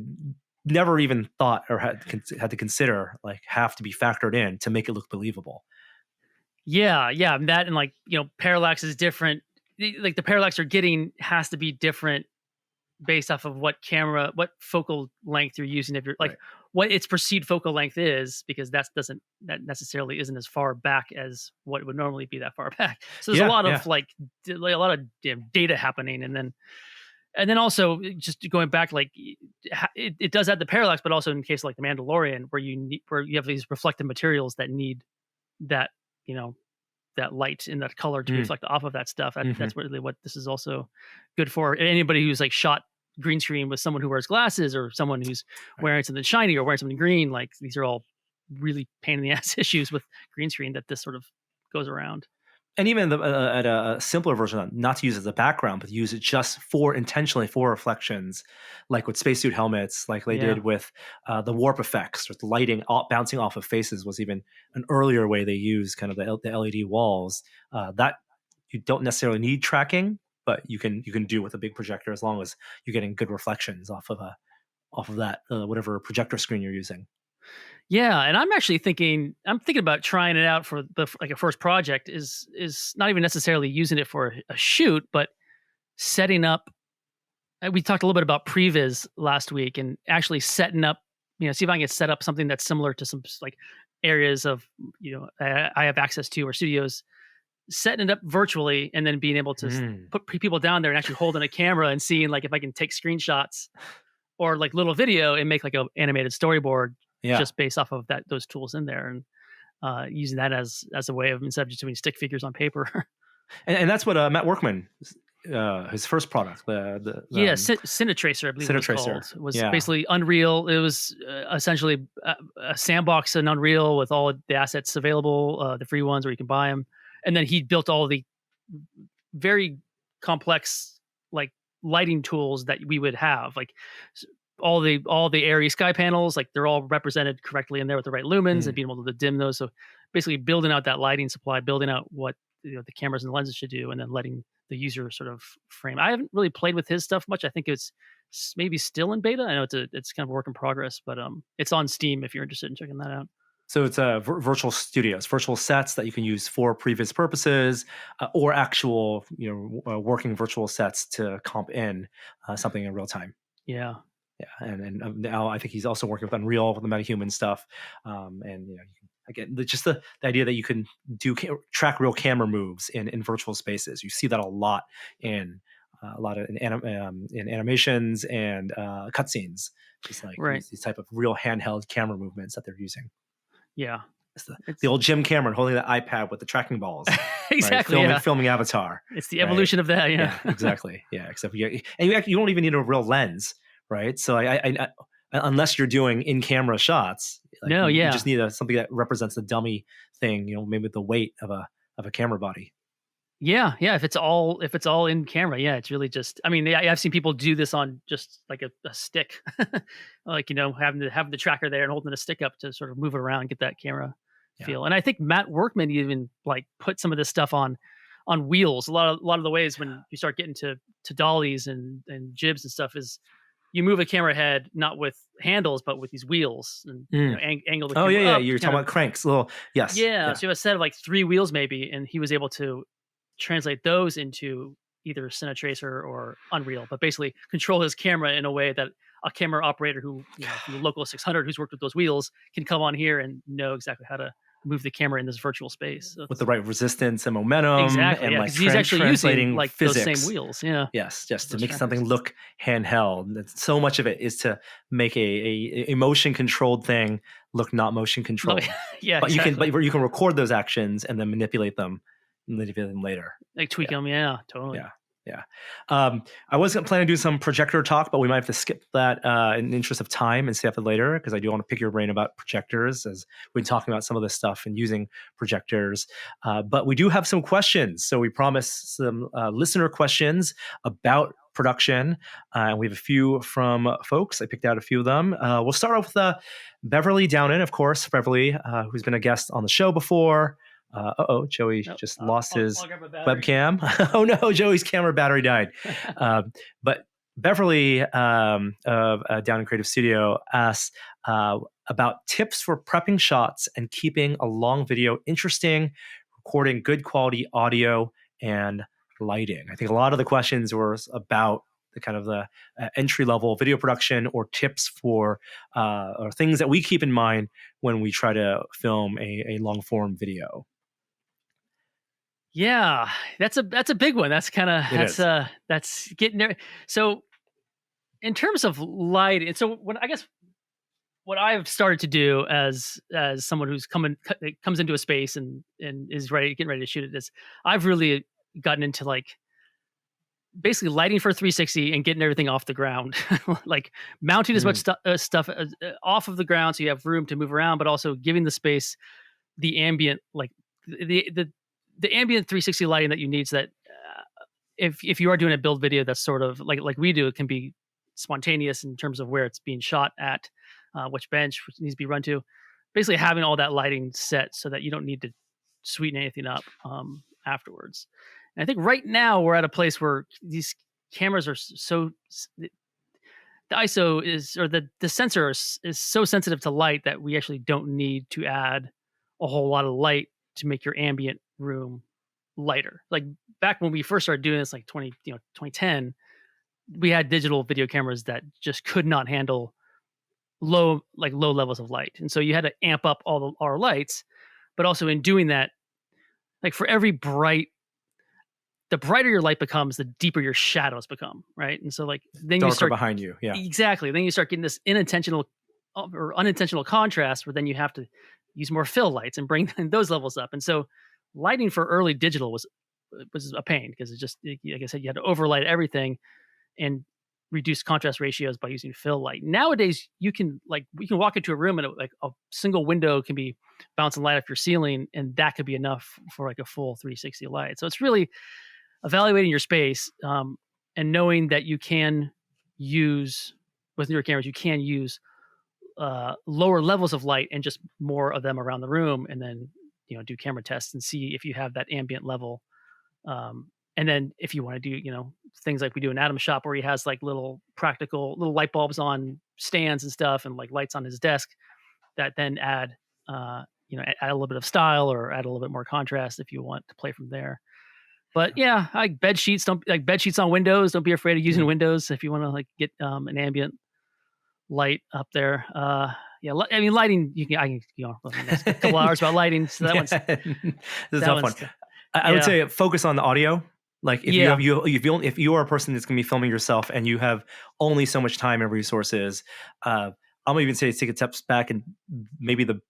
Speaker 2: never even thought or had to consider, like have to be factored in to make it look believable.
Speaker 1: Yeah, that, and like parallax is different. Like the parallax you're getting has to be different based off of what focal length you're using. If you're like what its perceived focal length is, because that necessarily isn't as far back as what would normally be that far back. So there's a lot of like a lot of data happening, and then also just going back, like it does have the parallax, but also in case like The Mandalorian, where you have these reflective materials that need that that light and that color to reflect off of that stuff. That's really what this is also good for. Anybody who's like shot green screen with someone who wears glasses, or someone who's wearing something shiny or wearing something green, like these are all really pain in the ass issues with green screen that this sort of goes around.
Speaker 2: And even at a simpler version, not to use it as a background, but use it just intentionally for reflections, like with spacesuit helmets, like they did with the warp effects, or the lighting bouncing off of faces was even an earlier way they used kind of the LED walls. That you don't necessarily need tracking, but you can do with a big projector, as long as you're getting good reflections off of that whatever projector screen you're using.
Speaker 1: Yeah, and I'm thinking about trying it out for a first project. Is not even necessarily using it for a shoot, but setting up. We talked a little bit about Previs last week, and actually setting up, see if I can set up something that's similar to some like areas of I have access to, or studios, setting it up virtually, and then being able to put people down there and actually holding a camera and seeing like if I can take screenshots or like little video and make like an animated storyboard. Just based off of those tools in there, and using that as a way of, instead of just doing stick figures on paper.
Speaker 2: and that's what Matt Workman his first product, the
Speaker 1: Yeah, Cinetracer, I believe it was
Speaker 2: Cinetracer.
Speaker 1: called. It was
Speaker 2: Yeah.
Speaker 1: basically Unreal. It was essentially a sandbox in Unreal with all the assets available, the free ones where you can buy them. And then he built all the very complex like lighting tools that we would have, like all the airy sky panels, like they're all represented correctly in there with the right lumens and being able to dim those. So basically, building out that lighting supply, building out what the cameras and the lenses should do, and then letting the user sort of frame. I haven't really played with his stuff much. I think it's maybe still in beta. I know it's kind of a work in progress, but it's on Steam if you're interested in checking that out.
Speaker 2: So it's virtual studios, virtual sets that you can use for previous purposes, or actual, working virtual sets to comp in something in real time.
Speaker 1: Yeah.
Speaker 2: Yeah, and now I think he's also working with Unreal with the MetaHuman stuff, and again, just the idea that you can track real camera moves in virtual spaces. You see that a lot in in animations and cutscenes, just like
Speaker 1: Right.
Speaker 2: these type of real handheld camera movements that they're using.
Speaker 1: Yeah.
Speaker 2: It's the old Jim Cameron holding the iPad with the tracking balls.
Speaker 1: Exactly.
Speaker 2: Right? Filming Avatar.
Speaker 1: It's the evolution of that. Yeah.
Speaker 2: Exactly. Yeah. Except you don't even need a real lens, right? So I unless you're doing in-camera shots, you just need something that represents the dummy thing. Maybe with the weight of a camera body.
Speaker 1: Yeah. If it's all in camera, it's really just. I mean, I've seen people do this on just like a stick, like having the tracker there and holding the stick up to sort of move it around, and get that camera feel. And I think Matt Workman even like put some of this stuff on wheels. A lot of the ways when you start getting to dollies and jibs and stuff is you move a camera head not with handles but with these wheels and angle the camera up,
Speaker 2: you're talking about cranks, yes.
Speaker 1: So you have a set of like 3 wheels maybe, and he was able to translate those into either Cinetracer or Unreal, but basically control his camera in a way that a camera operator who from the local 600 who's worked with those wheels can come on here and know exactly how to move the camera in this virtual space. So
Speaker 2: with the right resistance and momentum.
Speaker 1: Exactly.
Speaker 2: And like
Speaker 1: he's actually using like
Speaker 2: physics.
Speaker 1: those same wheels. Yeah.
Speaker 2: Yes. Just to make something look handheld. So much of it is to make a motion controlled thing look not motion controlled.
Speaker 1: Yeah.
Speaker 2: But
Speaker 1: exactly.
Speaker 2: you can record those actions and then manipulate them later.
Speaker 1: Like tweak them. Yeah, totally.
Speaker 2: Yeah. I wasn't planning to do some projector talk, but we might have to skip that in the interest of time and save it later, because I do want to pick your brain about projectors, as we've been talking about some of this stuff and using projectors. But we do have some questions. So we promised some listener questions about production. And we have a few from folks. I picked out a few of them. We'll start off with Beverly Downen, of course. Beverly, who's been a guest on the show before. Joey just lost his webcam. Oh no, Joey's camera battery died. But Beverly of Down in Creative Studio asks about tips for prepping shots and keeping a long video interesting, recording good quality audio and lighting. I think a lot of the questions were about the kind of the entry level video production, or tips for or things that we keep in mind when we try to film a long form video.
Speaker 1: Yeah, that's a big one. That's kind of that's getting there. So in terms of light, and so what I've started to do as someone who's comes into a space and is getting ready to shoot it, is I've really gotten into like basically lighting for 360 and getting everything off the ground, like mounting as much stuff off of the ground so you have room to move around, but also giving the space the ambient, like the ambient 360 lighting that you need, so that if you are doing a build video that's sort of like we do, it can be spontaneous in terms of where it's being shot at, which bench needs to be run to. Basically having all that lighting set so that you don't need to sweeten anything up afterwards. And I think right now we're at a place where these cameras are so, the ISO is, or the sensor is so sensitive to light that we actually don't need to add a whole lot of light to make your ambient room lighter. Like back when we first started doing this, like 2010, we had digital video cameras that just could not handle low levels of light. And so you had to amp up all our lights, but also in doing that, like for every the brighter your light becomes, the deeper your shadows become, right? And so like then
Speaker 2: darker
Speaker 1: you start
Speaker 2: behind you, yeah,
Speaker 1: exactly. Then you start getting this unintentional contrast, where then you have to use more fill lights and bring those levels up. And so lighting for early digital was was a pain because it's just like I said, you had to overlight everything and reduce contrast ratios by using fill light. Nowadays, you can walk into a room and like a single window can be bouncing light off your ceiling, and that could be enough for like a full 360 light. So it's really evaluating your space and knowing that you can use with newer cameras, you can use lower levels of light and just more of them around the room, and then do camera tests and see if you have that ambient level. And then if you want to do things like we do in Adam's shop where he has like little practical little light bulbs on stands and stuff and like lights on his desk that then add add a little bit of style or add a little bit more contrast if you want to play from there. But yeah, like bed sheets on windows. Don't be afraid of using windows if you want to like get an ambient light up there. I mean, lighting. I can a couple hours about lighting. So that one's
Speaker 2: this is a tough one. I would say focus on the audio. Like if you are a person that's going to be filming yourself and you have only so much time and resources, I'm gonna even say take a step back, and maybe the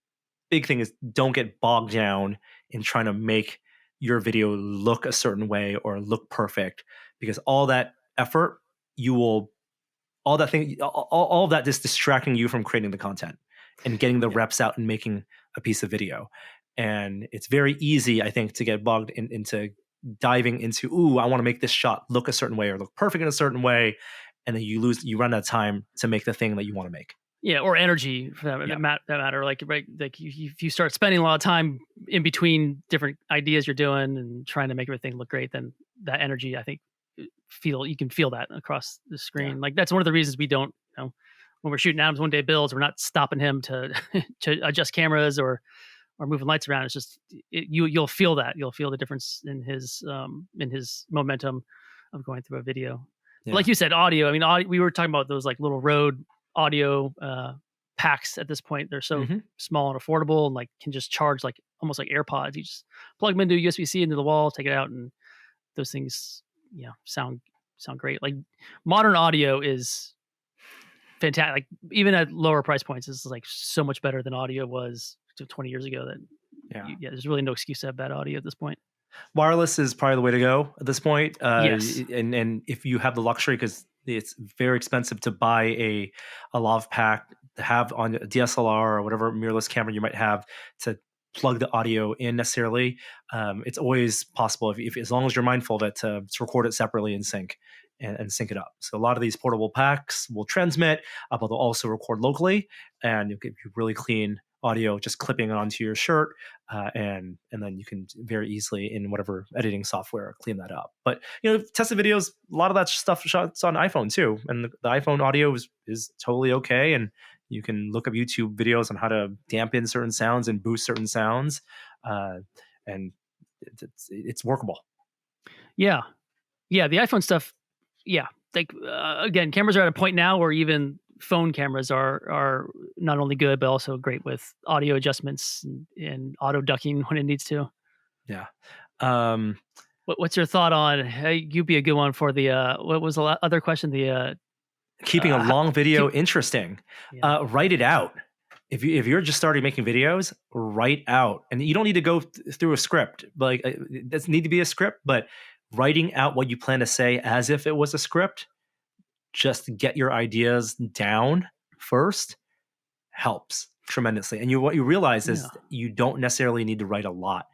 Speaker 2: big thing is don't get bogged down in trying to make your video look a certain way or look perfect, because all that effort all of that is distracting you from creating the content and getting the reps out and making a piece of video. And it's very easy, I think, to get bogged into diving into, I want to make this shot look a certain way or look perfect in a certain way. And then you run out of time to make the thing that you want to make.
Speaker 1: Yeah, or energy for that matter. Like if you start spending a lot of time in between different ideas you're doing and trying to make everything look great, then that energy, I think, you can feel that across the screen. Yeah. Like that's one of the reasons we don't, when we're shooting Adam's one day builds, we're not stopping him to to adjust cameras or moving lights around. It's just you'll feel that. You'll feel the difference in his momentum of going through a video. Yeah. Like you said, audio. I mean, we were talking about those like little Rode audio packs at this point. They're so small and affordable, and like can just charge like almost like AirPods. You just plug them into USB-C into the wall, take it out, and those things sound great. Like modern audio is fantastic. Like even at lower price points, is like so much better than audio was 20 years ago. That there's really no excuse to have bad audio at this point.
Speaker 2: Wireless is probably the way to go at this point.
Speaker 1: Yes.
Speaker 2: And if you have the luxury, because it's very expensive to buy a lav pack to have on a DSLR or whatever mirrorless camera you might have to plug the audio in necessarily. It's always possible if as long as you're mindful of it to record it separately and sync it up. So a lot of these portable packs will transmit, but they'll also record locally, and you'll get really clean audio just clipping onto your shirt, and then you can very easily in whatever editing software clean that up. But tested videos, a lot of that stuff shots on iPhone too, and the iPhone audio is totally okay, and you can look up YouTube videos on how to dampen certain sounds and boost certain sounds, and it's workable.
Speaker 1: Yeah, the iPhone stuff. Yeah, like again, cameras are at a point now where even phone cameras are not only good but also great with audio adjustments and auto ducking when it needs to.
Speaker 2: Yeah.
Speaker 1: What's your thought on? You'd be a good one for the what was the other question? The
Speaker 2: keeping a long video interesting.
Speaker 1: Yeah.
Speaker 2: Write it out. If you're just starting making videos, write out, and you don't need to go through a script. Like it doesn't need to be a script, but writing out what you plan to say as if it was a script, just to get your ideas down first, helps tremendously. And what you realize is you don't necessarily need to write a lot.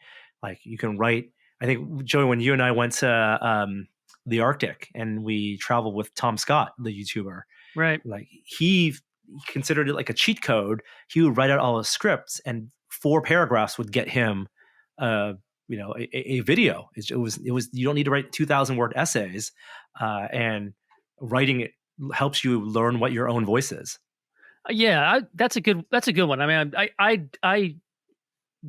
Speaker 2: Like you can write. I think, Joey, when you and I went to the Arctic and we traveled with Tom Scott, the YouTuber,
Speaker 1: right?
Speaker 2: Like he considered it like a cheat code. He would write out all his scripts, and 4 paragraphs would get him, a video. It was. You don't need to write 2,000 word essays, and writing it helps you learn what your own voice is.
Speaker 1: That's a good one. I mean, I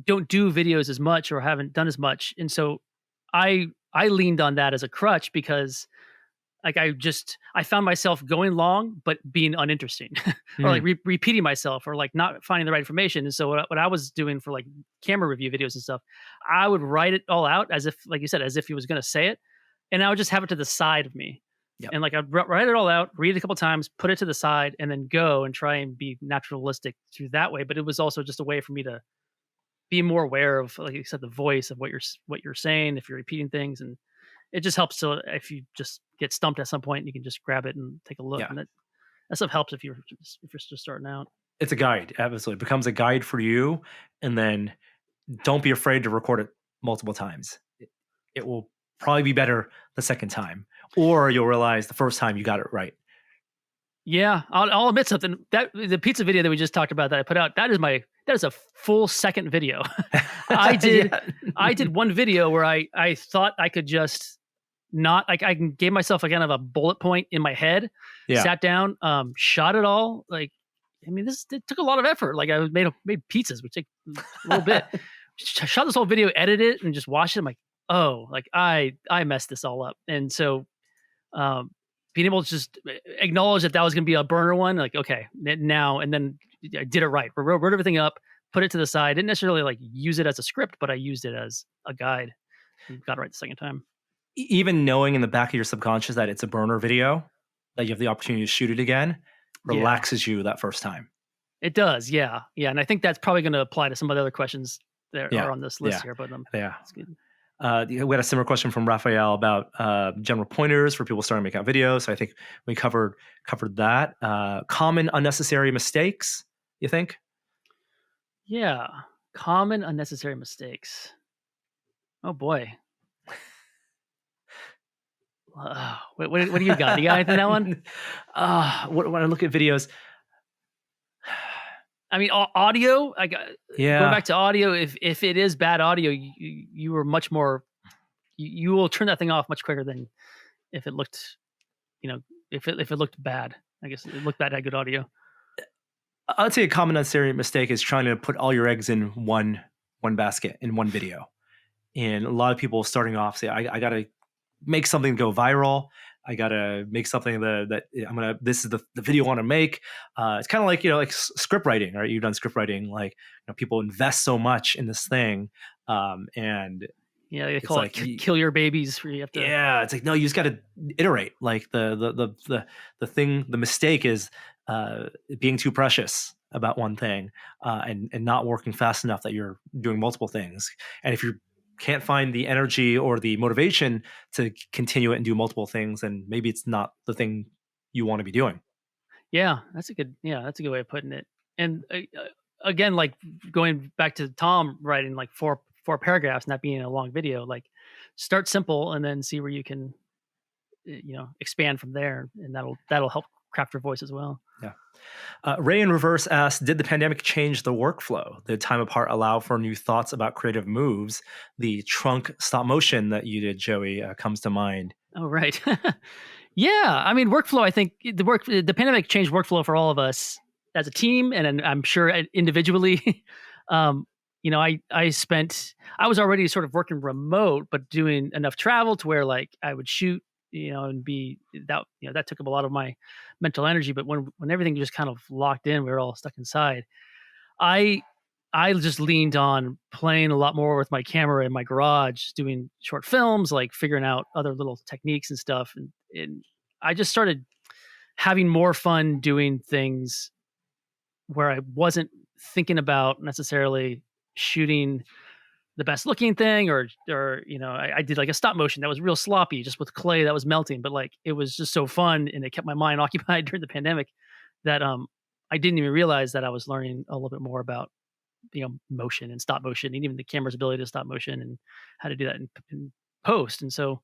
Speaker 1: don't do videos as much or haven't done as much, and so I leaned on that as a crutch because like I found myself going long but being uninteresting or like repeating myself or like not finding the right information. And so what I was doing for like camera review videos and stuff, I would write it all out as if, like you said, as if he was going to say it, and I would just have it to the side of me. Yep. And like I'd write it all out, read it a couple of times, put it to the side, and then go and try and be naturalistic through that way. But it was also just a way for me to be more aware of, like you said, the voice of what you're saying, if you're repeating things, and it just helps. So if you just get stumped at some point, you can just grab it and take a look,
Speaker 2: Yeah.
Speaker 1: and that stuff helps if you're just starting out.
Speaker 2: It's a guide. Absolutely. It becomes a guide for you. And then don't be afraid to record it multiple times. It will probably be better the second time, or you'll realize the first time you got it right.
Speaker 1: Yeah, I'll admit something. That the pizza video that we just talked about that I put out, that is a full second video. I did one video where I thought I could just not, like, I gave myself a kind of a bullet point in my head,
Speaker 2: Yeah.
Speaker 1: sat down, shot it all. Like, I mean, it took a lot of effort. Like, I made pizzas, which take a little bit. Shot this whole video, edited it, and just watched it. I'm like, oh, like I messed this all up. And so, being able to just acknowledge that was going to be a burner one, like, okay, now, and then I did it right. Wrote everything up, put it to the side. Didn't necessarily like use it as a script, but I used it as a guide and got it right the second time.
Speaker 2: Even knowing in the back of your subconscious that it's a burner video, that you have the opportunity to shoot it again, relaxes you that first time.
Speaker 1: It does, yeah. And I think that's probably going to apply to some of the other questions that are on this list here. But it's good.
Speaker 2: We had a similar question from Raphael about general pointers for people starting to make out videos. So I think we covered that. Common unnecessary mistakes, you think?
Speaker 1: Yeah, common unnecessary mistakes. Oh boy. What do you got? You got anything that one?
Speaker 2: When I look at videos,
Speaker 1: I mean, audio. Going back to audio. If it is bad audio, you are much more. You will turn that thing off much quicker than if it looked, if it looked bad. I guess it looked bad, had good audio.
Speaker 2: I'd say a common unnecessary mistake is trying to put all your eggs in one basket in one video. And a lot of people starting off say, I got to make something go viral. I got to make something this is the video I want to make. It's kind of like, like script writing, right? You've done script writing, like, people invest so much in this thing. And
Speaker 1: yeah, they call it like, kill your babies. Where you have to.
Speaker 2: Yeah. It's like, no, you just got to iterate. Like the mistake is being too precious about one thing and not working fast enough that you're doing multiple things. And if you can't find the energy or the motivation to continue it and do multiple things, and maybe it's not the thing you want to be doing.
Speaker 1: Yeah, that's a good way of putting it. And again, like going back to Tom writing like four paragraphs and that being a long video, like start simple and then see where you can, expand from there, and that'll help craft your voice as well.
Speaker 2: Yeah. Ray in reverse asks, did the pandemic change the workflow? Did time apart allow for new thoughts about creative moves? The trunk stop motion that you did, Joey, comes to mind.
Speaker 1: Oh, right. Yeah. I mean, workflow, I think the pandemic changed workflow for all of us as a team, and I'm sure individually. I was already sort of working remote, but doing enough travel to where like I would shoot, and be that took up a lot of my mental energy. But when everything just kind of locked in, we were all stuck inside. I just leaned on playing a lot more with my camera in my garage, doing short films, like figuring out other little techniques and stuff. And I just started having more fun doing things where I wasn't thinking about necessarily shooting the best looking thing or I did like a stop motion that was real sloppy just with clay that was melting, but like it was just so fun and it kept my mind occupied during the pandemic that I didn't even realize that I was learning a little bit more about motion and stop motion and even the camera's ability to stop motion and how to do that in post. And so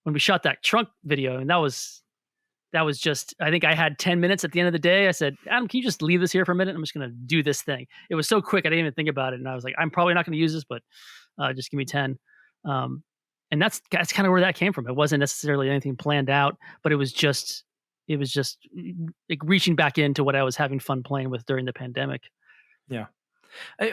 Speaker 1: when we shot that trunk video, and that was just, I think I had 10 minutes at the end of the day. I said, Adam, can you just leave this here for a minute? I'm just going to do this thing. It was so quick. I didn't even think about it. And I was like, I'm probably not going to use this, but just give me 10. And that's kind of where that came from. It wasn't necessarily anything planned out, but it was just like reaching back into what I was having fun playing with during the pandemic.
Speaker 2: Yeah.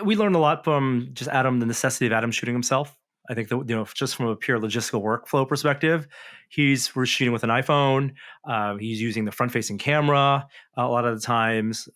Speaker 2: We learned a lot from just Adam, the necessity of Adam shooting himself. I think that, just from a pure logistical workflow perspective, we're shooting with an iPhone. He's using the front-facing camera a lot of the times,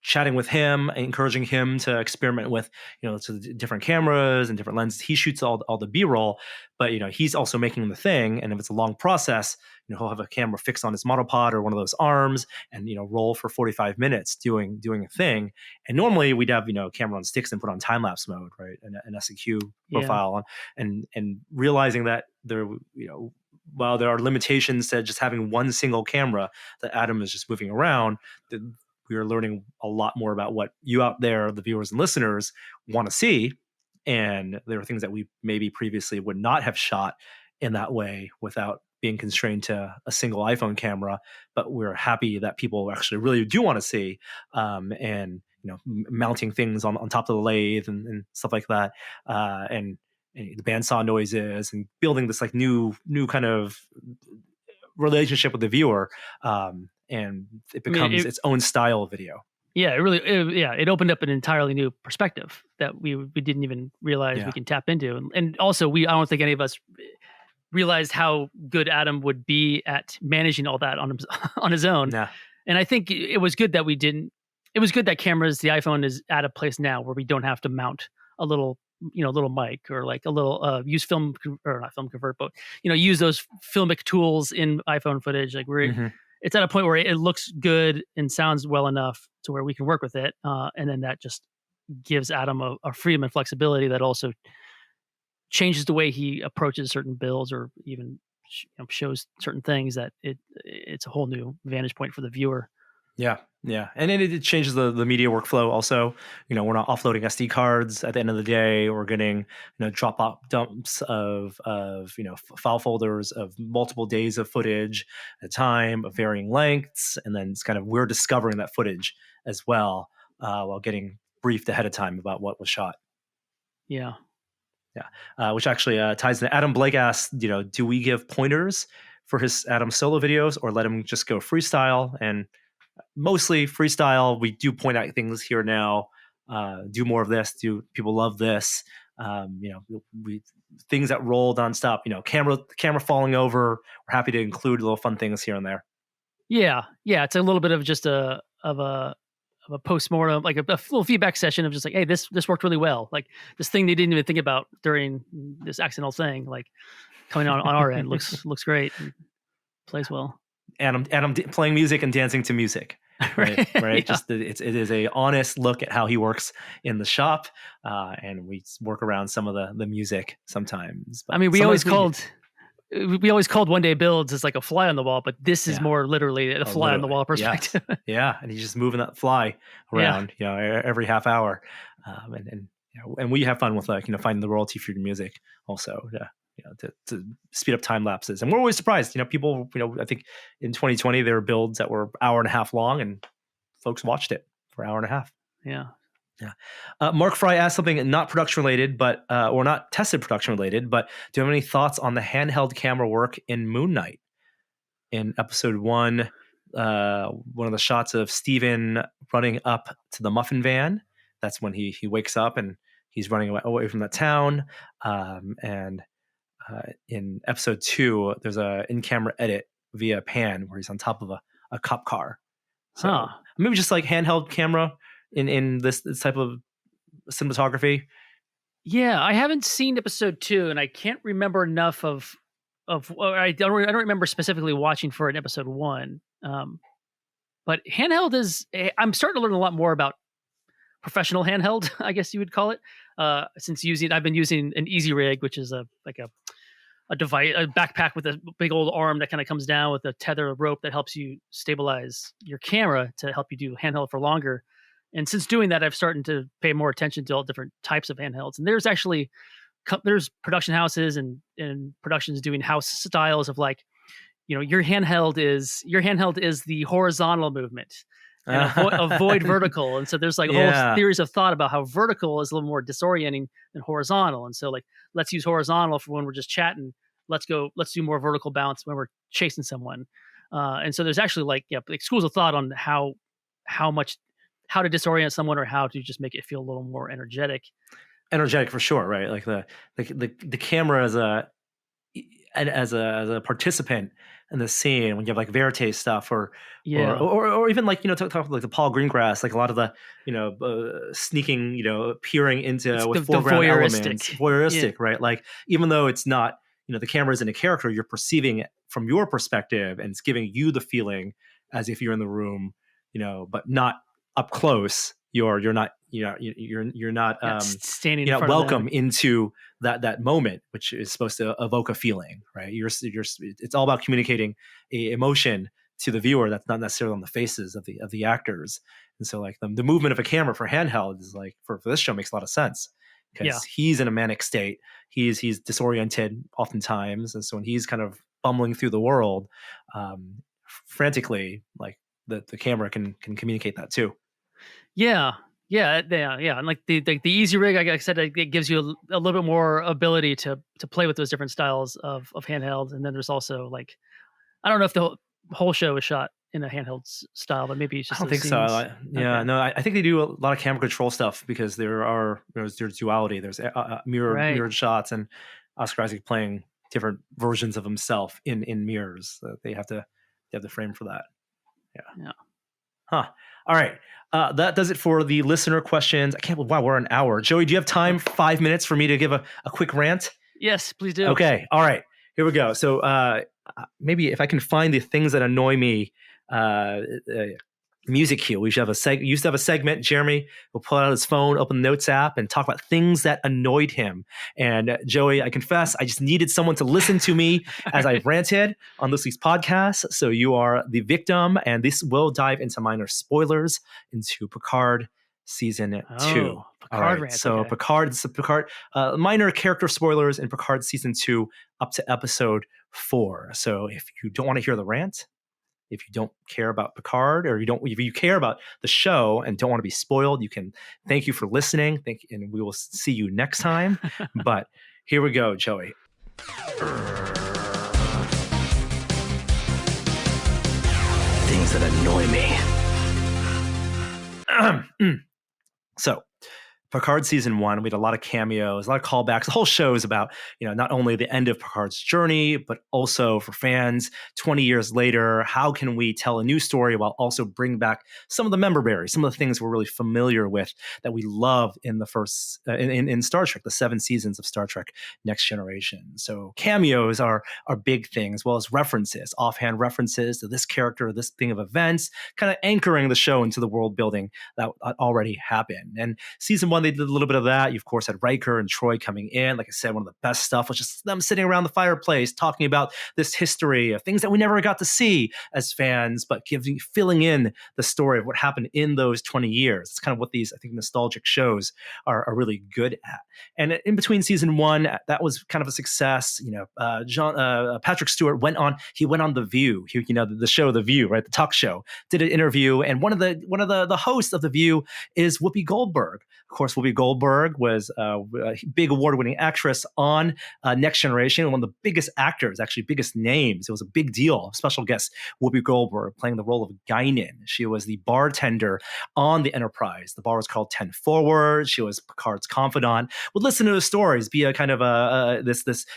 Speaker 2: chatting with him, encouraging him to experiment with, to different cameras and different lenses. He shoots all the B-roll, but he's also making the thing. And if it's a long process, he'll have a camera fixed on his monopod or one of those arms, and roll for 45 minutes doing a thing. And normally we'd have camera on sticks and put on time lapse mode, right, and an SEQ profile, and realizing that there, while there are limitations to just having one single camera that Adam is just moving around, we are learning a lot more about what you out there, the viewers and listeners, want to see. And there are things that we maybe previously would not have shot in that way without being constrained to a single iPhone camera. But we're happy that people actually really do want to see, and mounting things on top of the lathe and stuff like that, and the bandsaw noises, and building this like new kind of relationship with the viewer, and it becomes its own style of video.
Speaker 1: Yeah, it opened up an entirely new perspective that we didn't even realize we can tap into, and also I don't think any of us realized how good Adam would be at managing all that on his own.
Speaker 2: Yeah.
Speaker 1: And I think it was good that we didn't. It was good that the iPhone is at a place now where we don't have to mount a little mic or like a little use not film convert, but use those filmic tools in iPhone footage. Like it's at a point where it looks good and sounds well enough to where we can work with it, and then that just gives Adam a freedom and flexibility that also changes the way he approaches certain builds, or even shows certain things, that it's a whole new vantage point for the viewer.
Speaker 2: Yeah. And then it changes the media workflow also. We're not offloading SD cards at the end of the day. We're getting, drop off dumps of file folders of multiple days of footage at a time, of varying lengths. And then it's kind of, we're discovering that footage as well, while getting briefed ahead of time about what was shot.
Speaker 1: Yeah.
Speaker 2: Which actually ties into Adam Blake asked, do we give pointers for his Adam solo videos or let him just go freestyle? And mostly freestyle. We do point out things here now. Do more of this. Do people love this? Things that roll nonstop. Camera falling over. We're happy to include little fun things here and there.
Speaker 1: Yeah. It's a little bit of just a post-mortem, like a little feedback session of just like, hey, this worked really well. Like this thing they didn't even think about during this accidental thing, like coming on our end looks great. And plays well.
Speaker 2: Adam playing music and dancing to music, right?
Speaker 1: Yeah.
Speaker 2: Just it is a honest look at how he works in the shop, and we work around some of the music sometimes. But
Speaker 1: we always called one day builds as like a fly on the wall, but this is more literally a fly on the wall perspective.
Speaker 2: Yes. Yeah, and he's just moving that fly around, every half hour, and we have fun with finding the royalty free music also. To speed up time lapses. And we're always surprised, people, I think in 2020, there were builds that were hour and a half long and folks watched it for an hour and a half.
Speaker 1: Yeah.
Speaker 2: Mark Fry asked something not production related, but, or not tested production related, but do you have any thoughts on the handheld camera work in Moon Knight? In episode 1, one of the shots of Steven running up to the muffin van. That's when he wakes up and he's running away from that town. And in episode 2, there's a in-camera edit via pan where he's on top of a cop car. So maybe just like handheld camera in this type of cinematography.
Speaker 1: Yeah, I haven't seen episode 2, and I can't remember enough of. I don't remember specifically watching for an episode 1. But handheld is. I'm starting to learn a lot more about professional handheld, I guess you would call it. Since I've been using an Easy Rig, which is a device, a backpack with a big old arm that kind of comes down with a tether rope that helps you stabilize your camera to help you do handheld for longer. And since doing that, I've started to pay more attention to all different types of handhelds. And there's production houses and productions doing house styles of like, your handheld is the horizontal movement. And avoid vertical. And so there's like whole theories of thought about how vertical is a little more disorienting than horizontal. And so like, let's use horizontal for when we're just chatting. Let's do more vertical bounce when we're chasing someone. And so there's actually like schools of thought on how to disorient someone or how to just make it feel a little more energetic.
Speaker 2: Energetic for sure, right? Like the camera as a participant in the scene when you have like verite stuff
Speaker 1: Yeah.
Speaker 2: or even like talk like the Paul Greengrass, like a lot of the sneaking, peering
Speaker 1: It's
Speaker 2: into with
Speaker 1: the
Speaker 2: foreground elements,
Speaker 1: voyeuristic. Yeah.
Speaker 2: voyeuristic, right? Like even though it's not, the camera isn't a character, you're perceiving it from your perspective, and it's giving you the feeling as if you're in the room, but not up close. You're not you're not
Speaker 1: Yeah, standing in front of
Speaker 2: welcome
Speaker 1: them.
Speaker 2: into that moment, which is supposed to evoke a feeling, right? It's all about communicating a emotion to the viewer that's not necessarily on the faces of the actors. And so like the movement of a camera for Handheld is like for this show makes a lot of sense
Speaker 1: Yeah.
Speaker 2: because he's in a manic state. He's disoriented oftentimes, and so when he's kind of bumbling through the world frantically, like the camera can communicate that too.
Speaker 1: Yeah. Yeah. And like the easy rig, like I said, it gives you a little bit more ability to play with those different styles of handheld. And then there's also like, I don't know if the whole show is shot in a handheld style, but maybe it's
Speaker 2: I
Speaker 1: just
Speaker 2: don't
Speaker 1: those
Speaker 2: think so.
Speaker 1: scenes.
Speaker 2: Yeah,
Speaker 1: Okay.
Speaker 2: no, I think they do a lot of camera control stuff because there's duality. There's
Speaker 1: Right.
Speaker 2: mirrored shots, and Oscar Isaac playing different versions of himself in mirrors. They have to frame for that. Yeah.
Speaker 1: Yeah.
Speaker 2: Huh. All right. That does it for the listener questions. I can't believe, wow, we're an hour. Joey, do you have time, 5 minutes for me to give a quick rant?
Speaker 1: Yes, please do.
Speaker 2: Okay. All right. Here we go. So maybe if I can find the things that annoy me, uh, music cue. We should have used to have a segment. Jeremy will pull out his phone, open the Notes app, and talk about things that annoyed him. And Joey, I confess, I just needed someone to listen to me as I ranted on this week's podcast. So you are the victim, and this will dive into minor spoilers into Picard season 2.
Speaker 1: Picard
Speaker 2: All right.
Speaker 1: rant.
Speaker 2: So
Speaker 1: Okay.
Speaker 2: Picard, minor character spoilers in Picard season 2 up to episode 4. So if you don't want to hear the rant, if you don't care about Picard, or if you care about the show and don't want to be spoiled, you can thank you for listening. And we will see you next time. But here we go, Joey. Things that annoy me. So Picard season 1, we had a lot of cameos, a lot of callbacks. The whole show is about, not only the end of Picard's journey, but also for fans 20 years later, how can we tell a new story while also bring back some of the member berries, some of the things we're really familiar with that we love in the first, in Star Trek, the 7 seasons of Star Trek Next Generation. So cameos are big thing, as well as references, offhand references to this character, this thing of events, kind of anchoring the show into the world building that already happened. And season 1, they did a little bit of that. You, of course, had Riker and Troy coming in. Like I said, one of the best stuff was just them sitting around the fireplace talking about this history of things that we never got to see as fans, but filling in the story of what happened in those 20 years. It's kind of what these, I think, nostalgic shows are really good at. And in between season 1, that was kind of a success. Patrick Stewart went on The View. The show The View, right? The talk show. Did an interview, and one of the hosts of The View is Whoopi Goldberg. Of course, Whoopi Goldberg was a big award-winning actress on Next Generation, one of the biggest actors, actually biggest names. It was a big deal. Special guest Whoopi Goldberg playing the role of Guinan. She was the bartender on the Enterprise. The bar was called 10 Forward. She was Picard's confidant. Would listen to the stories, be a kind of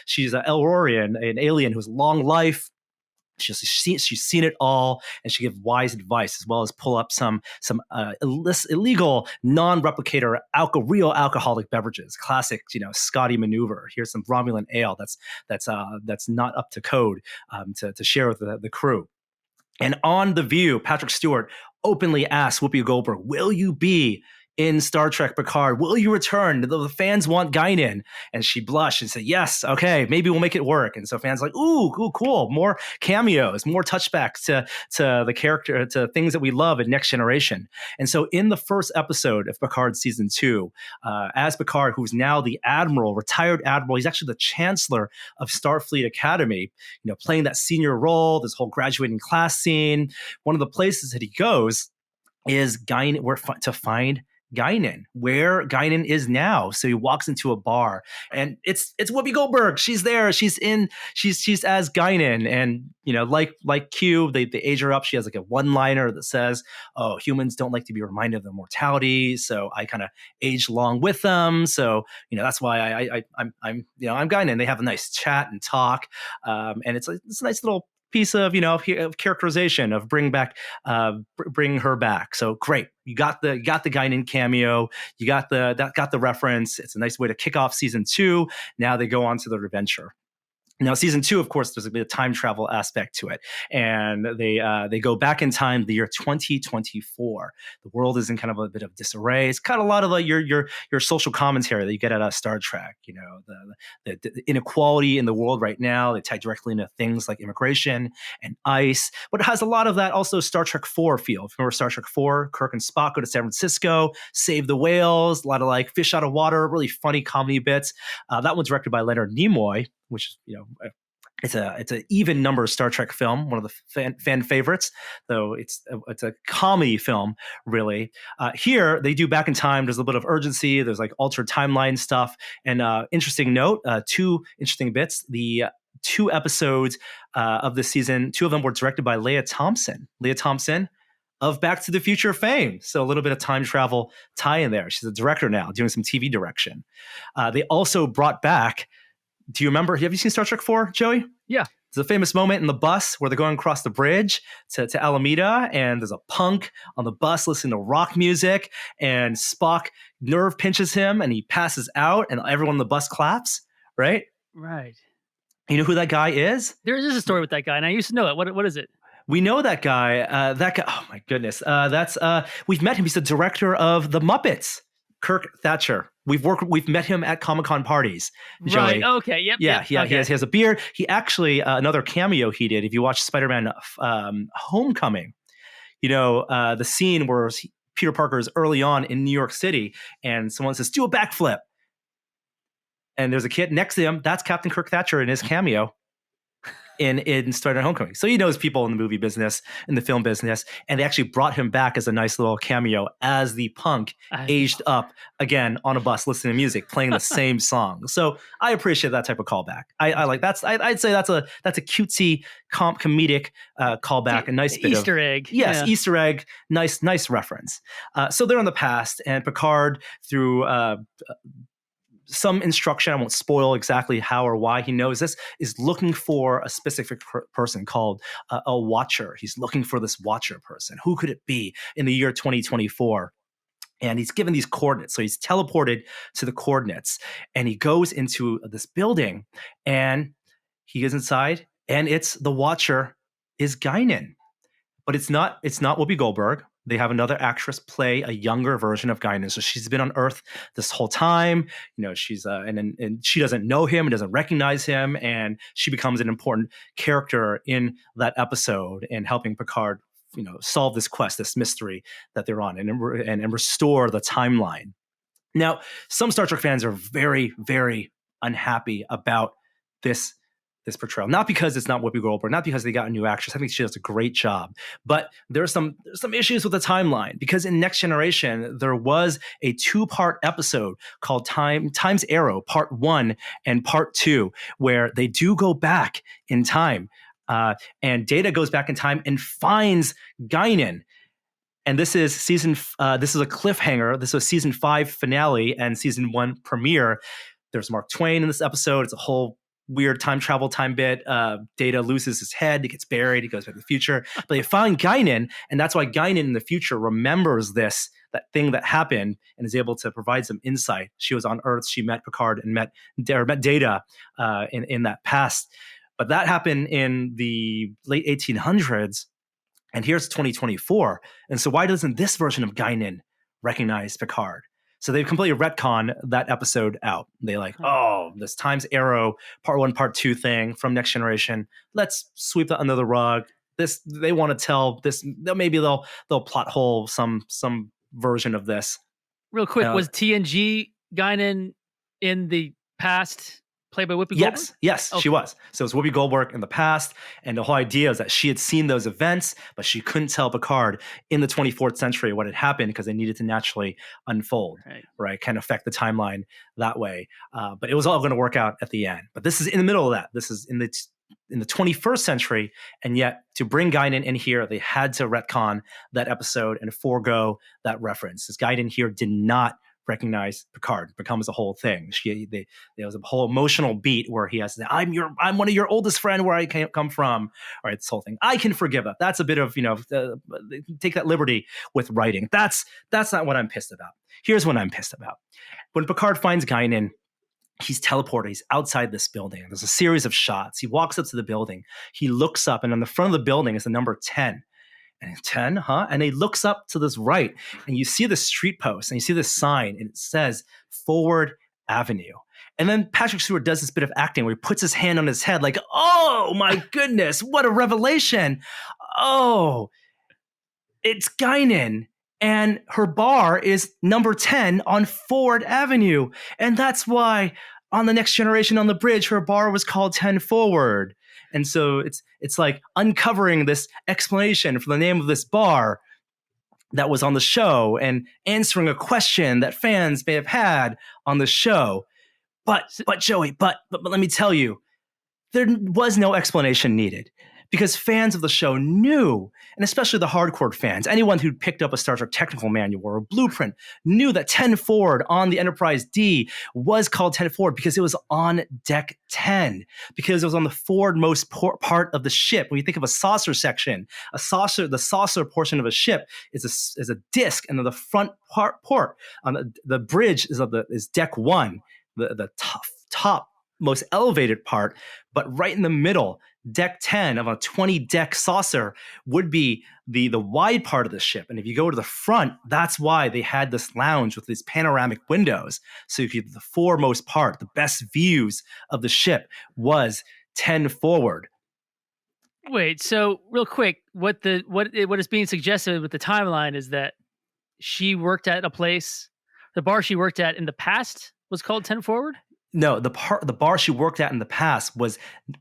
Speaker 2: she's an Elrorian, an alien who's long life. She's seen it all, and she gives wise advice, as well as pull up some illegal non-replicator real alcoholic beverages. Classic, Scotty maneuver. Here's some Romulan ale that's not up to code to share with the crew. And on The View, Patrick Stewart openly asked Whoopi Goldberg, "Will you be in Star Trek Picard? Will you return? The fans want Guinan." And she blushed and said, "Yes, okay, maybe we'll make it work." And so fans are like, ooh, cool. More cameos, more touchbacks to the character, to things that we love in Next Generation. And so in the first episode of Picard season 2, as Picard, who's now the admiral, retired admiral, he's actually the chancellor of Starfleet Academy, playing that senior role, this whole graduating class scene. One of the places that he goes is Guinan, to find Guinan, where Guinan is now. So he walks into a bar, and it's Whoopi Goldberg. She's there. She's as Guinan, and like Q, they age her up. She has like a one-liner that says, "Oh, humans don't like to be reminded of their mortality, so I kind of age along with them." So that's why I'm Guinan. They have a nice chat and talk, and it's a nice little piece of of characterization of bring her back. So great, you got the Guinan cameo, you got the reference. It's a nice way to kick off season 2. Now they go on to their adventure. Now, season 2, of course, there's a bit of time travel aspect to it, and they go back in time, the year 2024. The world is in kind of a bit of disarray. It's kind of a lot of your social commentary that you get out of Star Trek. The inequality in the world right now. They tie directly into things like immigration and ICE, but it has a lot of that also Star Trek 4 feel. If you remember Star Trek 4, Kirk and Spock go to San Francisco, save the whales, a lot of like fish out of water, really funny comedy bits. That one's directed by Leonard Nimoy, which is, it's an even number Star Trek film, one of the fan favorites, though it's a comedy film, really. Here, they do back in time. There's a little bit of urgency. There's like altered timeline stuff. And interesting note, 2 interesting bits. The 2 episodes of this season, 2 of them were directed by Leah Thompson. Leah Thompson of Back to the Future fame. So a little bit of time travel tie in there. She's a director now, doing some TV direction. They also brought back, do you remember? Have you seen Star Trek 4, Joey?
Speaker 1: Yeah.
Speaker 2: There's a famous moment in the bus where they're going across the bridge to Alameda, and there's a punk on the bus listening to rock music, and Spock nerve pinches him, and he passes out, and everyone on the bus claps, right?
Speaker 1: Right.
Speaker 2: You know who that guy is?
Speaker 1: There is a story with that guy, and I used to know it. What is it?
Speaker 2: We know that guy. That guy. Oh my goodness. We've met him. He's the director of The Muppets. Kirk Thatcher. We've met him at Comic-Con parties. Joey.
Speaker 1: Right. Okay. Yep.
Speaker 2: Yeah.
Speaker 1: Yep.
Speaker 2: Yeah.
Speaker 1: Okay.
Speaker 2: He has a beard. He actually another cameo he did. If you watch Spider-Man Homecoming, the scene where Peter Parker is early on in New York City, and someone says, "Do a backflip," and there's a kid next to him. That's Captain Kirk Thatcher in his cameo in Spider-Man Homecoming. So he knows people in the movie business, in the film business, and they actually brought him back as a nice little cameo as the punk aged up again on a bus listening to music, playing the same song. So I appreciate that type of callback. I like that's I'd say that's a cutesy comedic callback, a nice bit
Speaker 1: Easter egg.
Speaker 2: Yes,
Speaker 1: Yeah.
Speaker 2: Easter egg, nice reference. So they're in the past, and Picard through some instruction, I won't spoil exactly how or why he knows this, is looking for a specific person called a Watcher. He's looking for this Watcher person. Who could it be in the year 2024? And he's given these coordinates. So he's teleported to the coordinates, and he goes into this building, and he goes inside, and it's the Watcher is Guinan. But it's not Whoopi Goldberg. They have another actress play a younger version of Guinan. So she's been on Earth this whole time. She's and she doesn't know him and doesn't recognize him, and she becomes an important character in that episode and helping Picard, solve this quest, this mystery that they're on, and restore the timeline. Now, some Star Trek fans are very, very unhappy about this portrayal, not because it's not Whoopi Goldberg, not because they got a new actress. I think she does a great job, but there's some issues with the timeline, because in Next Generation there was a 2-part episode called Time's Arrow Part 1 and Part 2, where they do go back in time, and Data goes back in time and finds Guinan. And this is this is a cliffhanger. This is a season 5 finale and season 1 premiere. There's Mark Twain in this episode. It's a whole weird time travel time bit. Data loses his head. He gets buried. He goes back to the future. But they find Guinan, and that's why Guinan in the future remembers that thing that happened and is able to provide some insight. She was on Earth. She met Picard and met Data in that past. But that happened in the late 1800s, and here's 2024. And so why doesn't this version of Guinan recognize Picard? So they've completely retconned that episode out. They this Time's Arrow Part 1, Part 2 thing from Next Generation. Let's sweep that under the rug. They want to tell this. Maybe they'll plot hole some version of this.
Speaker 1: Real quick, was TNG Guinan in the past played by Whoopi Goldberg?
Speaker 2: Yes, okay. She was. So it was Whoopi Goldberg in the past, and the whole idea is that she had seen those events, but she couldn't tell Picard in the 24th century what had happened because they needed to naturally unfold, right? Kind of affect the timeline that way. But it was all going to work out at the end. But this is in the middle of that. This is in the 21st century, and yet to bring Guinan in here, they had to retcon that episode and forego that reference. This Guinan here did not recognize Picard, becomes a whole thing. There was a whole emotional beat where he has to say, I'm one of your oldest friend where I come from. All right, this whole thing. I can forgive it. That's a bit of, take that liberty with writing. That's not what I'm pissed about. Here's what I'm pissed about. When Picard finds Guinan, he's teleported. He's outside this building. There's a series of shots. He walks up to the building. He looks up, and on the front of the building is the number 10. And 10, huh? And he looks up to this right, and you see the street post, and you see this sign, and it says Forward Avenue. And then Patrick Stewart does this bit of acting where he puts his hand on his head like, oh my goodness, what a revelation. Oh, it's Guinan. And her bar is number 10 on Forward Avenue. And that's why on the Next Generation on the bridge, her bar was called 10 Forward. And so it's like uncovering this explanation for the name of this bar that was on the show and answering a question that fans may have had on the show. But Joey, but let me tell you, there was no explanation needed. Because fans of the show knew, and especially the hardcore fans, anyone who picked up a Star Trek technical manual or a blueprint knew that 10 Forward on the Enterprise D was called 10 Forward because it was on deck 10, because it was on the forwardmost part of the ship. When you think of a saucer section, the saucer portion of a ship is a disc, and then the front port on the bridge is deck 1, the top most elevated part, but right in the middle, deck 10 of a 20-deck saucer would be the wide part of the ship. And if you go to the front, that's why they had this lounge with these panoramic windows. So you could, the foremost part, the best views of the ship was 10 Forward.
Speaker 1: Wait, so real quick, what is being suggested with the timeline is that she worked at a place, the bar she worked at in the past was called 10 Forward?
Speaker 2: No, the bar she worked at in the past was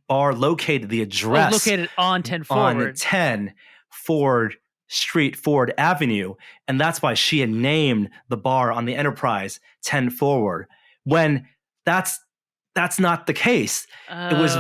Speaker 2: bar located, the address
Speaker 1: located on 10 Forward.
Speaker 2: On 10 Forward Street, Forward Avenue. And that's why she had named the bar on the Enterprise 10 Forward. When that's not the case. Oh. It was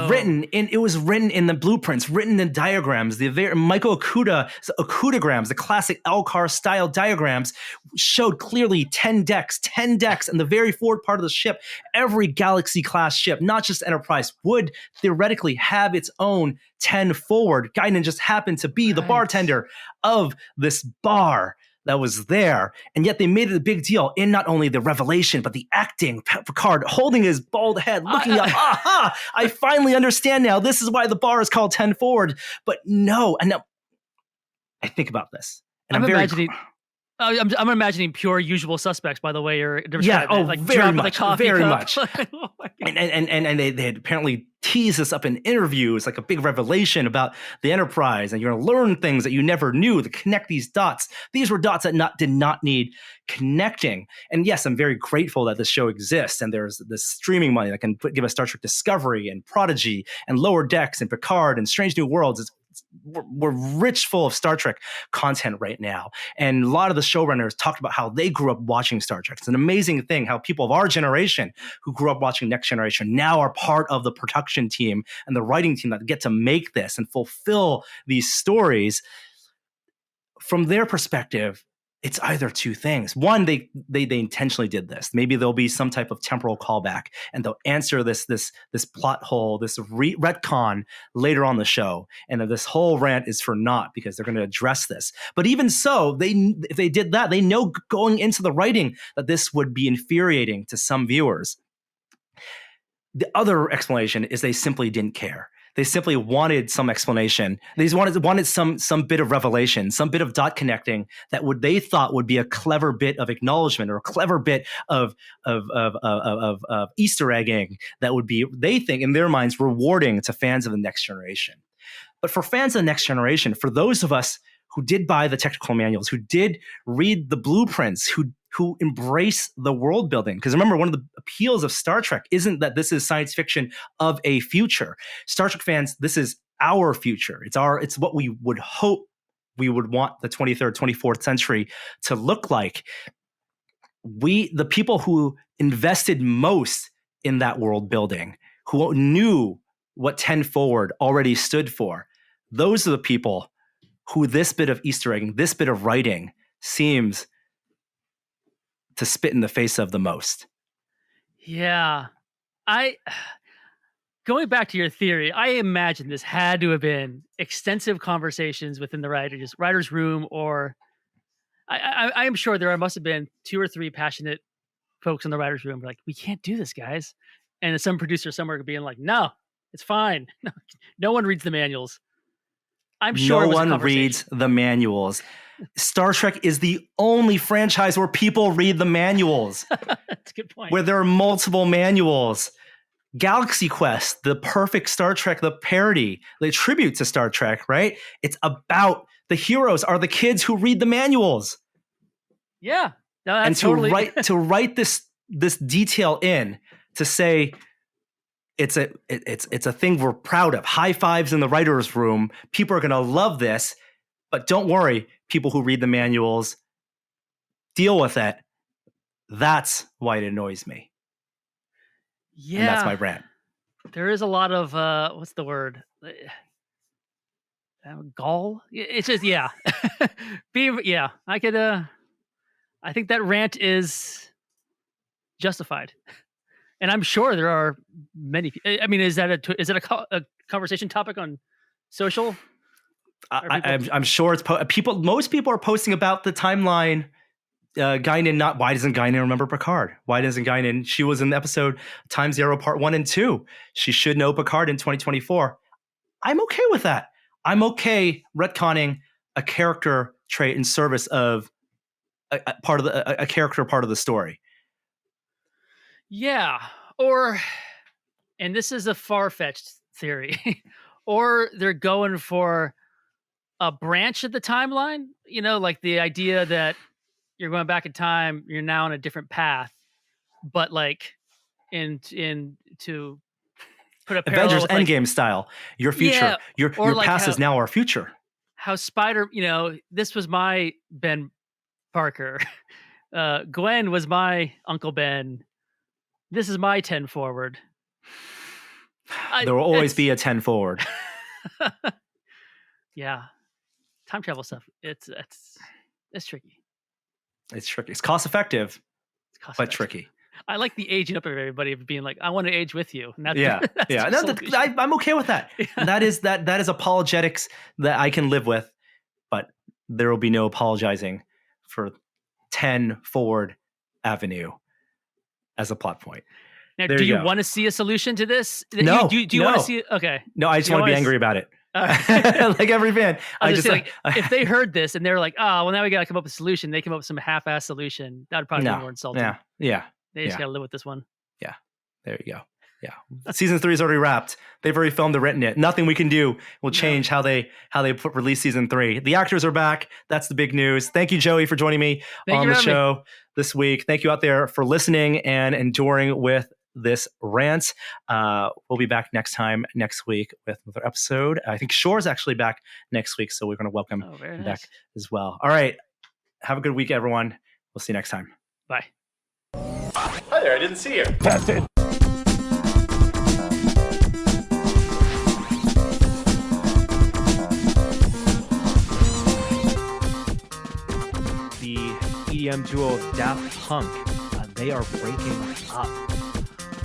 Speaker 2: written in the blueprints, written in diagrams. The Michael Okudagrams, the classic Alcar style diagrams, showed clearly 10 decks, and the very forward part of the ship. Every Galaxy class ship, not just Enterprise, would theoretically have its own 10 Forward. Guinan just happened to be the bartender of this bar that was there, and yet they made it a big deal in not only the revelation, but the acting. Picard holding his bald head, looking up, aha, I finally understand now. This is why the bar is called 10 Forward. But no, and now I think about this. And
Speaker 1: I'm imagining pure Usual Suspects, by the way.
Speaker 2: Very much.
Speaker 1: Oh
Speaker 2: and they had apparently teased this up in interviews, like a big revelation about the Enterprise, and you're going to learn things that you never knew to connect these dots. These were dots that did not need connecting. And yes, I'm very grateful that this show exists, and there's this streaming money that can give us Star Trek Discovery and Prodigy and Lower Decks and Picard and Strange New Worlds. We're rich full of Star Trek content right now. And a lot of the showrunners talked about how they grew up watching Star Trek. It's an amazing thing how people of our generation who grew up watching Next Generation now are part of the production team and the writing team that get to make this and fulfill these stories. From their perspective, it's either two things. One, they intentionally did this. Maybe there'll be some type of temporal callback, and they'll answer this plot hole, this retcon later on the show. And this whole rant is for naught because they're going to address this. But even so, if they did that, they know going into the writing that this would be infuriating to some viewers. The other explanation is they simply didn't care. They simply wanted some explanation. They wanted some bit of revelation, some bit of dot connecting that they thought would be a clever bit of acknowledgement or a clever bit of Easter egging that would be, they think in their minds, rewarding to fans of the Next Generation. But for fans of the Next Generation, for those of us who did buy the technical manuals, who did read the blueprints, who embrace the world building. Because remember, one of the appeals of Star Trek isn't that this is science fiction of a future. Star Trek fans, this is our future. It's what we would hope we would want the 23rd, 24th century to look like. The people who invested most in that world building, who knew what 10 Forward already stood for, those are the people who this bit of Easter egging, this bit of writing seems to spit in the face of the most.
Speaker 1: Yeah. Going back to your theory, I imagine this had to have been extensive conversations within the writer's room, or I am sure there must have been 2 or 3 passionate folks in the writer's room like, we can't do this, guys. And some producer somewhere being like, no, it's fine. No one reads the manuals. I'm sure
Speaker 2: no one reads the manuals. Star Trek is the only franchise where people read the manuals.
Speaker 1: That's a good point.
Speaker 2: Where there are multiple manuals. Galaxy Quest, the perfect Star Trek, the parody, the tribute to Star Trek, right? It's about the heroes are the kids who read the manuals.
Speaker 1: Yeah. No, that's
Speaker 2: and to write this detail in, to say it's a thing we're proud of. High fives in the writer's room. People are going to love this, but don't worry, people who read the manuals, deal with it. That's why it annoys me.
Speaker 1: Yeah.
Speaker 2: And that's my rant.
Speaker 1: There is a lot of, what's the word? Gall? It's just, yeah. I think that rant is justified. And I'm sure there are many. I mean, is that a conversation topic on social?
Speaker 2: I'm sure it's people. Most people are posting about the timeline. Guinan, why doesn't Guinan remember Picard? Why doesn't Guinan? She was in the episode Time Zero Part 1 and 2. She should know Picard in 2024. I'm okay with that. I'm okay retconning a character trait in service of a character part of the story.
Speaker 1: Yeah, and this is a far-fetched theory, or they're going for a branch of the timeline. You know, like the idea that you're going back in time, you're now on a different path, but like to put a
Speaker 2: Avengers
Speaker 1: with,
Speaker 2: Endgame style. Your future, your past is now our future.
Speaker 1: How this was my Ben Parker. Gwen was my Uncle Ben. This is my 10 forward.
Speaker 2: There will always be a 10 forward.
Speaker 1: Yeah. Time travel stuff. It's tricky.
Speaker 2: It's tricky. It's cost effective, but tricky.
Speaker 1: I like the aging up of everybody, being like, I want to age with you. And
Speaker 2: yeah. No, I'm okay with that. Yeah. That is apologetics that I can live with, but there will be no apologizing for 10 Forward Avenue as a plot point.
Speaker 1: Now, do you want to see a solution to this?
Speaker 2: No.
Speaker 1: Do you want to see? Okay.
Speaker 2: No, I just want to be angry about it. Like every fan.
Speaker 1: I just say, if they heard this and they're like, oh, well, now we got to come up with a solution. They come up with some half-ass solution. That would probably be more insulting.
Speaker 2: Yeah.
Speaker 1: They just got to live with this one.
Speaker 2: Yeah. There you go. Yeah. Season 3 is already wrapped. They've already filmed and written it. Nothing we can do will change how they release season 3. The actors are back. That's the big news. Thank you, Joey, for joining me on the show this week. Thank you out there for listening and enduring with this rant. We'll be back next week with another episode. I think Shore's actually back next week, so we're going to welcome him back as well. All right. Have a good week, everyone. We'll see you next time.
Speaker 1: Bye.
Speaker 2: Hi there. I didn't see you.
Speaker 3: That's it.
Speaker 2: The EDM duo Daft Punk, they are breaking up.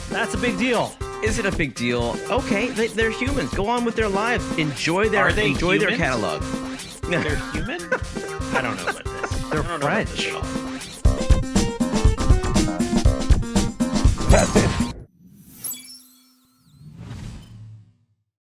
Speaker 2: That's a big deal.
Speaker 4: Is it a big deal? Okay, they're humans. Go on with their lives. Enjoy their catalog.
Speaker 3: They're human? I don't know about this.
Speaker 2: They're French.
Speaker 3: That's it.